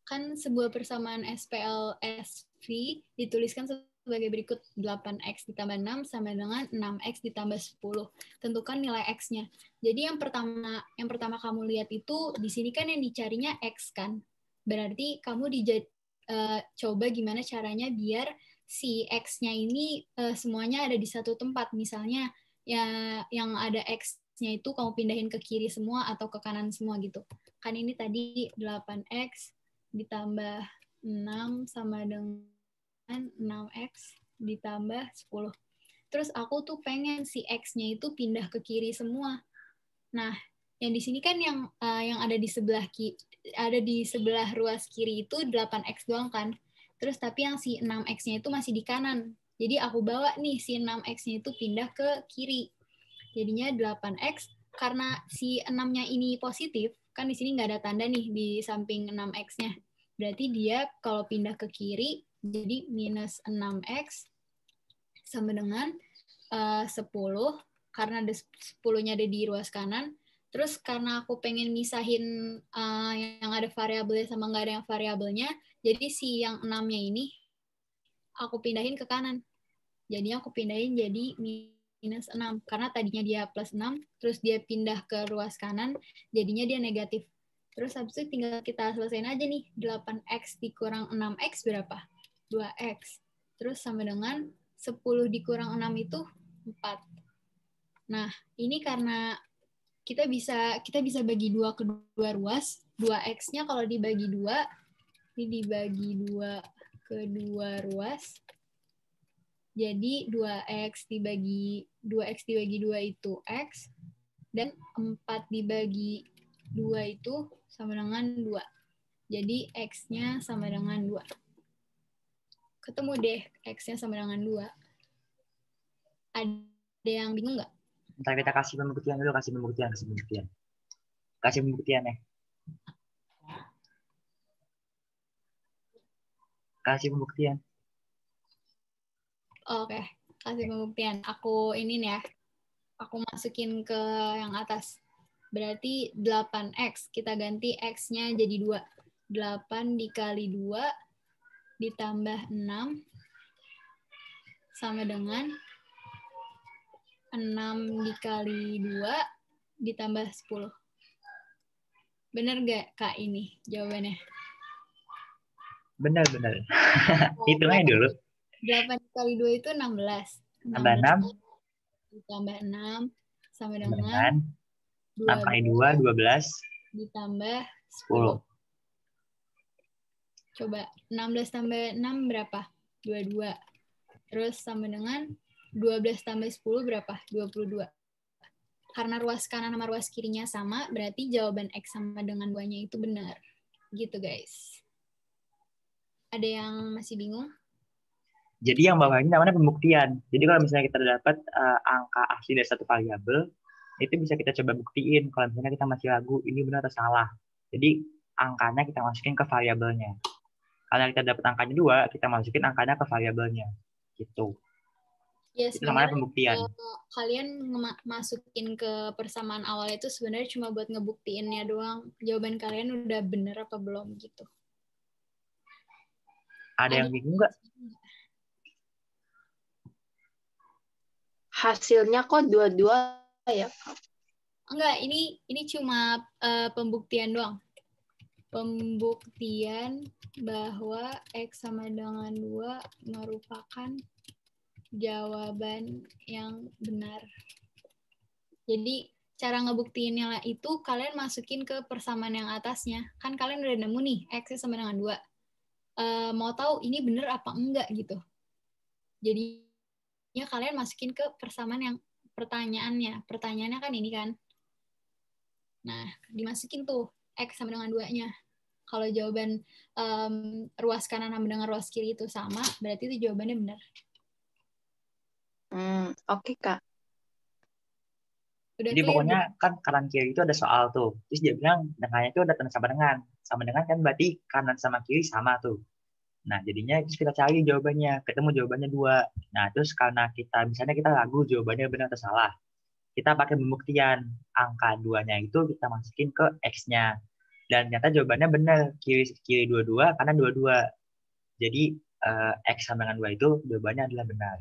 Kan sebuah persamaan SPLSV dituliskan sebagai berikut: 8x ditambah 6 sama dengan 6x ditambah 10. Tentukan nilai x-nya. Jadi yang pertama kamu lihat itu di sini kan yang dicarinya x kan. Berarti kamu coba gimana caranya biar si x-nya ini semuanya ada di satu tempat. Misalnya ya yang ada x-nya itu kamu pindahin ke kiri semua atau ke kanan semua gitu. Kan ini tadi 8x ditambah 6 sama dengan 6x ditambah 10. Terus aku tuh pengen si x-nya itu pindah ke kiri semua. Nah, yang di sini kan yang ada di sebelah ruas kiri itu 8x doang kan. Terus tapi yang si 6x-nya itu masih di kanan. Jadi aku bawa nih si 6x-nya itu pindah ke kiri. Jadinya 8x, karena si 6-nya ini positif, kan di sini nggak ada tanda nih di samping 6x-nya. Berarti dia kalau pindah ke kiri, jadi minus 6x sama dengan 10, karena 10-nya ada di ruas kanan. Terus karena aku pengen misahin yang ada variabelnya sama nggak ada yang variabelnya, jadi si yang 6-nya ini aku pindahin ke kanan. Jadi aku pindahin jadi minus 6. Karena tadinya dia plus 6, terus dia pindah ke ruas kanan, jadinya dia negatif. Terus habis itu tinggal kita selesaiin aja nih. 8x dikurang 6x berapa? 2x. Terus sama dengan 10 dikurang 6 itu 4. Nah, ini karena kita bisa bagi 2 ke 2 ruas. 2x-nya kalau dibagi 2, ini dibagi 2 ke 2 ruas. Jadi 2x dibagi 2 itu x, dan 4 dibagi 2 itu sama dengan 2. Jadi X-nya sama dengan 2. Ketemu deh X-nya sama dengan 2. Ada yang bingung nggak? Ntar kita kasih pembuktian dulu, kasih pembuktian. Kasih pembuktian ya. Kasih pembuktian. Oke, kasih pembuktian. Aku ini nih ya. Aku masukin ke yang atas. Berarti 8X. Kita ganti X-nya jadi 2. 8 dikali 2 ditambah 6 sama dengan 6 dikali 2 ditambah 10. Bener nggak, Kak, ini jawabannya? Benar. Hitung aja dulu. 8 dikali 2 itu 16. Tambah 6. Ditambah 6 sama Sama dengan 6 kali 2, 12. Ditambah 10. 10. Coba 16 tambah 6 berapa? 22. Terus sama dengan 12 tambah 10 berapa? 22. Karena ruas kanan sama ruas kirinya sama, berarti jawaban X sama dengan 2-nya itu benar. Gitu, guys. Ada yang masih bingung? Jadi yang bawah ini namanya pembuktian. Jadi kalau misalnya kita dapat angka asli dari satu variabel, itu bisa kita coba buktiin. Kalau misalnya kita masih ragu, ini benar atau salah. Jadi angkanya kita masukin ke variabelnya. Kalau kita dapat angkanya 2, kita masukin angkanya ke variabelnya. Gitu. Ya, Itu namanya sebenarnya pembuktian. kalian masukin ke persamaan awal itu sebenarnya cuma buat ngebuktiinnya doang. Jawaban kalian udah bener apa belum gitu. Ada yang bingung nggak? Hasilnya kok dua-dua ya, Kak? Enggak, ini cuma pembuktian doang. Pembuktian bahwa X sama dengan 2 merupakan jawaban yang benar. Jadi cara ngebuktiinnya itu kalian masukin ke persamaan yang atasnya. Kan kalian udah nemu nih X sama dengan 2. Mau tahu ini benar apa enggak gitu. Jadi ya kalian masukin ke persamaan yang pertanyaannya. Pertanyaannya kan ini kan. Nah, dimasukin tuh X sama dengan 2-nya. Kalau jawaban ruas kanan sama dengan ruas kiri itu sama, berarti itu jawabannya benar. Oke, Kak. Udah Jadi clear, pokoknya kan kanan kiri itu ada soal tuh. Terus dia bilang dengannya itu ada sama dengan. Sama dengan kan berarti kanan sama kiri sama tuh. Nah, jadinya terus kita cari jawabannya. Ketemu jawabannya 2. Nah, terus karena misalnya kita ragu jawabannya benar atau salah. Kita pakai pembuktian. Angka 2-nya itu kita masukin ke X-nya. Dan ternyata jawabannya benar. Kiri dua-dua, kanan dua-dua. Jadi, X sama dengan 2 itu jawabannya adalah benar.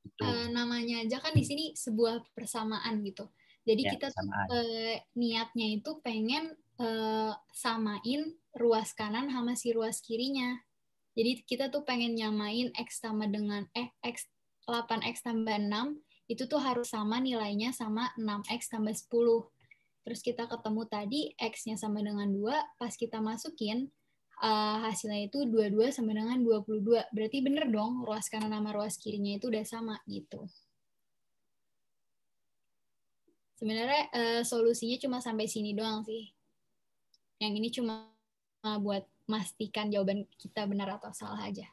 Gitu. Namanya aja kan di sini sebuah persamaan gitu. Jadi Ya, kita persamaan. niatnya itu pengen samain ruas kanan sama si ruas kirinya. Jadi kita tuh pengen nyamain X sama dengan X 8X tambah 6 itu tuh harus sama nilainya sama 6X tambah 10. Terus kita ketemu tadi X-nya sama dengan 2, pas kita masukin hasilnya itu 22 sama dengan 22. Berarti bener dong ruas kanan sama ruas kirinya itu udah sama gitu. Sebenarnya solusinya cuma sampai sini doang sih. Yang ini cuma buat memastikan jawaban kita benar atau salah aja.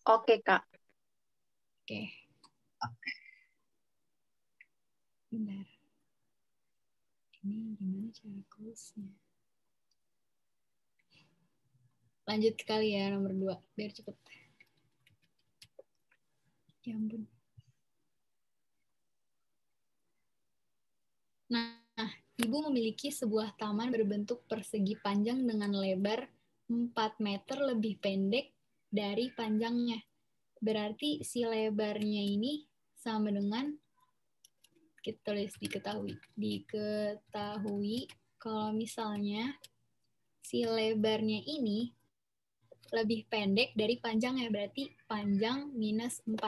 Oke, Kak. Oke. Bentar. Ini gimana cara close-nya? Lanjut kali ya nomor 2 biar cepet. Ya ampun. Nah, ibu memiliki sebuah taman berbentuk persegi panjang dengan lebar 4 meter lebih pendek dari panjangnya. Berarti si lebarnya ini sama dengan, kita tulis diketahui kalau misalnya si lebarnya ini lebih pendek dari panjangnya, berarti panjang minus 4.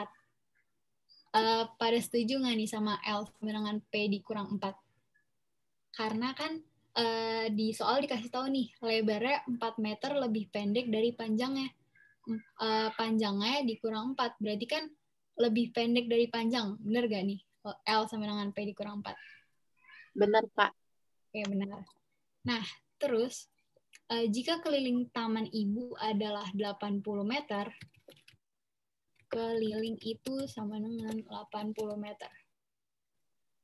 Pada setuju nggak nih sama L sama dengan P dikurang 4? Karena kan di soal dikasih tahu nih, lebarnya 4 meter lebih pendek dari panjangnya. Panjangnya dikurang 4, berarti kan lebih pendek dari panjang. Bener gak nih? L sama dengan P dikurang 4. Benar, Kak. Oke, benar. Nah, terus jika keliling taman ibu adalah 80 meter, keliling itu sama dengan 80 meter.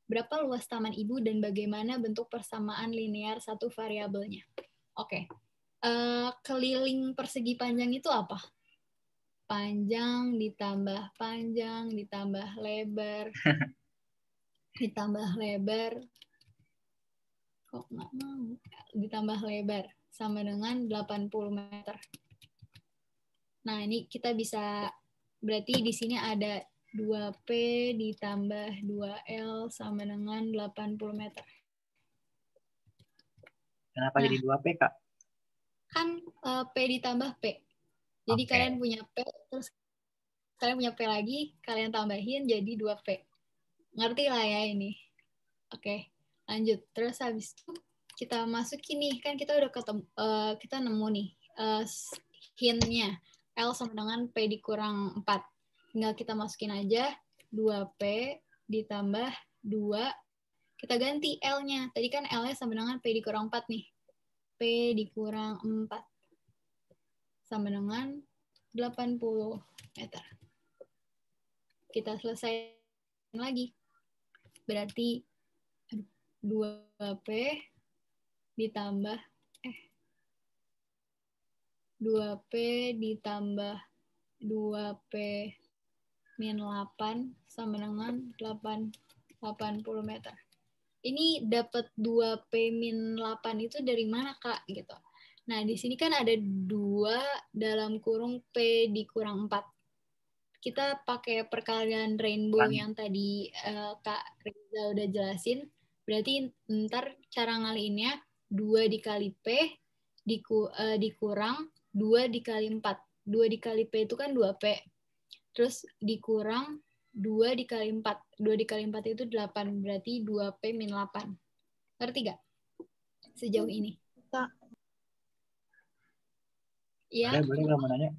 Berapa luas taman ibu dan bagaimana bentuk persamaan linear satu variabelnya? Oke. Keliling persegi panjang itu apa? Panjang ditambah panjang ditambah lebar ditambah lebar. Kok nggak mau? Ditambah lebar sama dengan 80 meter. Nah, ini kita bisa, berarti di sini ada 2P ditambah 2L sama dengan 80 meter. Kenapa jadi 2P, Kak? Kan P ditambah P. Jadi Oke. kalian punya P, terus kalian punya P lagi, kalian tambahin jadi 2P. Ngerti lah ya ini. Oke, lanjut. Terus habis itu kita masukin nih, kan kita udah ketemu, kita nemu nih hint-nya. L sama dengan P dikurang 4. Tinggal kita masukin aja 2P ditambah 2. Kita ganti L-nya. Tadi kan L-nya sama dengan P dikurang 4 nih. P dikurang 4. Sama dengan 80 meter. Kita selesaikan lagi. Berarti 2P ditambah 2P ditambah 2P min 8 sama dengan 80 meter. Ini dapat 2P min 8 itu dari mana, Kak? Gitu. Nah, di sini kan ada 2 dalam kurung P dikurang 4. Kita pakai perkalian rainbow yang tadi Kak Riza udah jelasin. Berarti ntar cara ngaliinnya 2 dikali P dikurang 2 dikali 4. 2 dikali P itu kan 2P. Terus dikurang 2 dikali 4. 2 dikali 4 itu 8. Berarti 2P min 8. Ngerti gak? Sejauh ini. Kak. Iya. Boleh nggak mau nanya?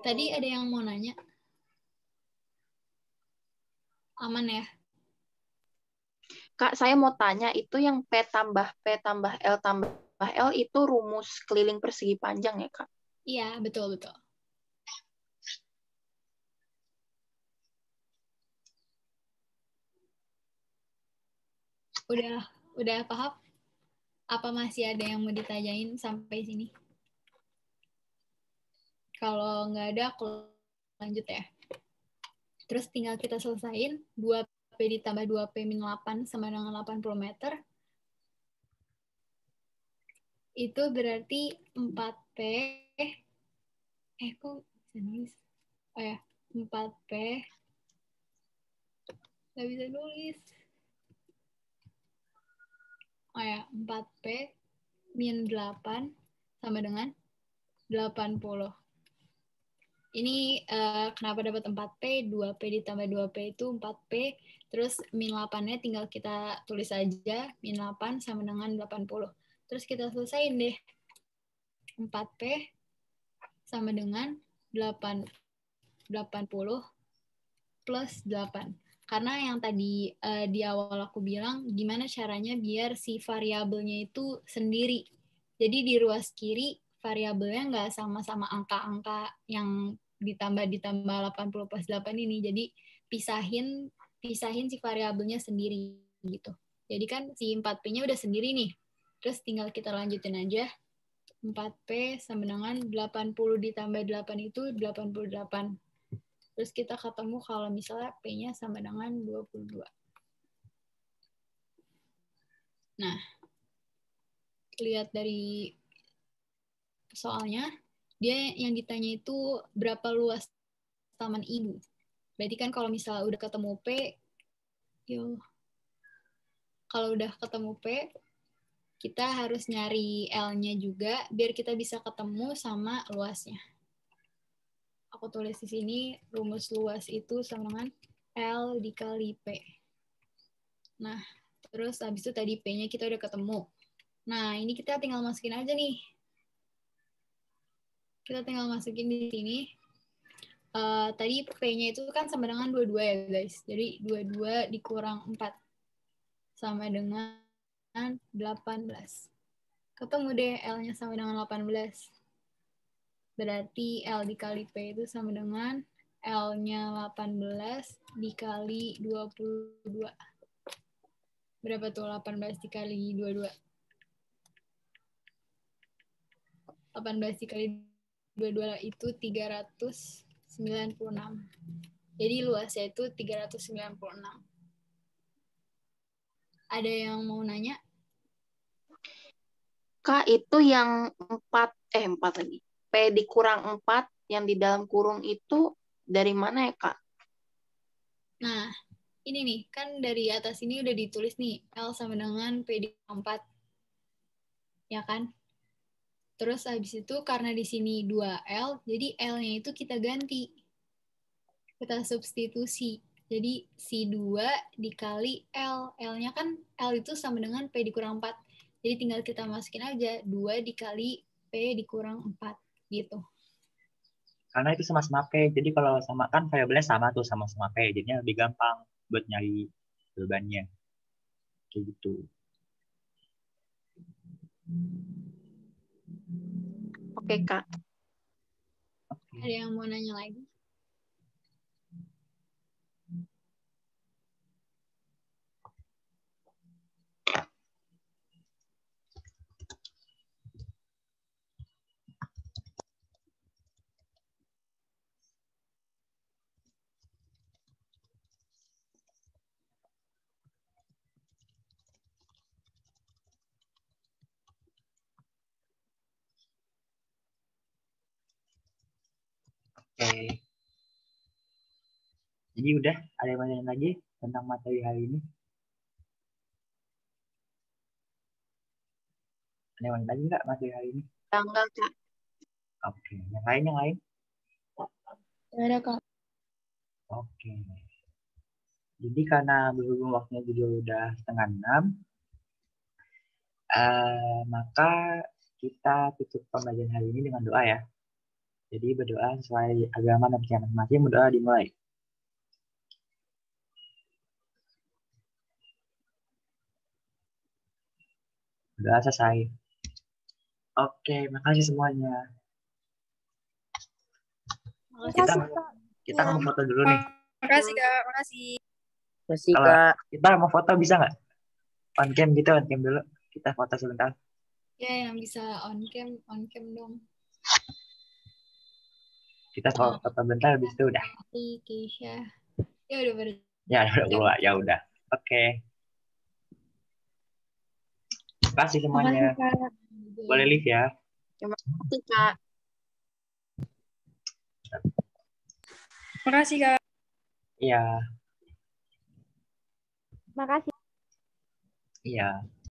Tadi ada yang mau nanya. Aman ya? Kak, saya mau tanya, itu yang P tambah L itu rumus keliling persegi panjang ya, Kak? Iya, betul-betul. Udah paham? Apa masih ada yang mau ditanyain sampai sini? Kalau nggak ada, aku lanjut ya. Terus tinggal kita selesain 2P ditambah 2P min 8 sama dengan 80 meter. Itu berarti 4P. Kok bisa nulis? Oh ya, 4P. Nggak bisa nulis. Oh ya, 4P min 8 sama dengan 80. Ini kenapa dapat 4P? 2P ditambah 2P itu 4P. Terus min 8-nya tinggal kita tulis aja. Min 8 sama dengan 80. Terus kita selesaiin deh. 4P sama dengan 80 plus 8. Karena yang tadi di awal aku bilang, gimana caranya biar si variabelnya itu sendiri. Jadi di ruas kiri, variabelnya nggak sama-sama angka-angka yang ditambah 80 plus 8 ini. Jadi pisahin si variabelnya sendiri gitu. Jadi kan si 4P-nya udah sendiri nih. Terus tinggal kita lanjutin aja. 4P sama dengan 80 ditambah 8 itu 88. Terus kita ketemu kalau misalnya P-nya sama dengan 22. Nah, lihat dari soalnya, dia yang ditanya itu berapa luas taman ibu. Berarti kan kalau misalnya udah ketemu P, kalau udah ketemu P, kita harus nyari L-nya juga, biar kita bisa ketemu sama luasnya. Aku tulis di sini, rumus luas itu sama dengan L dikali P. Nah, terus habis itu tadi P-nya kita udah ketemu. Nah, ini kita tinggal masukin aja nih. Kita tinggal masukin di sini. Tadi P-nya itu kan sama dengan 22 ya, guys. Jadi 22 dikurang 4. sama dengan 18. Ketemu deh L-nya sama dengan 18. Berarti L dikali P itu sama dengan L-nya 18 dikali 22. Berapa tuh 18 dikali 22? 18 dikali 22 itu 396. Jadi luasnya itu 396. Ada yang mau nanya? Kak, itu yang 4 lagi. P dikurang 4 yang di dalam kurung itu dari mana ya, Kak? Nah, ini nih, kan dari atas ini udah ditulis nih, L sama dengan P dikurang 4. Ya kan? Terus habis itu karena di sini 2L, jadi L-nya itu kita ganti. Kita substitusi. Jadi si 2 dikali L. L-nya kan L itu sama dengan P dikurang 4. Jadi tinggal kita masukin aja 2 dikali P dikurang 4 gitu. Karena itu sama-sama P. Jadi kalau sama kan variabelnya sama tuh sama-sama P. Jadinya lebih gampang buat nyari jawabannya. Kayak gitu. Oke, Kak. Ada yang mau nanya lagi? Oke. Jadi udah, ada yang mau nanya lagi tentang materi hari ini? Ada yang mau nanya lagi nggak materi hari ini? Enggak, Kak. Oke. Yang lain, yang lain? Nggak ada, Kak. Oke. Jadi karena berhubung waktunya juga udah 5:30, maka kita tutup pembelajaran hari ini dengan doa ya. Jadi berdoa sesuai agama dan percaya masing-masing, berdoa dimulai. Berdoa selesai. Oke, makasih semuanya. Kita mau foto dulu nih. Makasih, Kak. Makasih. Makasih, Kalau Kak. kita mau foto bisa nggak? On cam gitu, on cam dulu. Kita foto sebentar. Ya, yang bisa on cam dong. Kita foto bentar, habis itu udah. Keisha. Ya udah ber. Ya udah keluar, ya udah. Oke. Terima kasih semuanya. Boleh live ya. Terima kasih, Kak. Makasih, Kak. Iya. Makasih. Iya.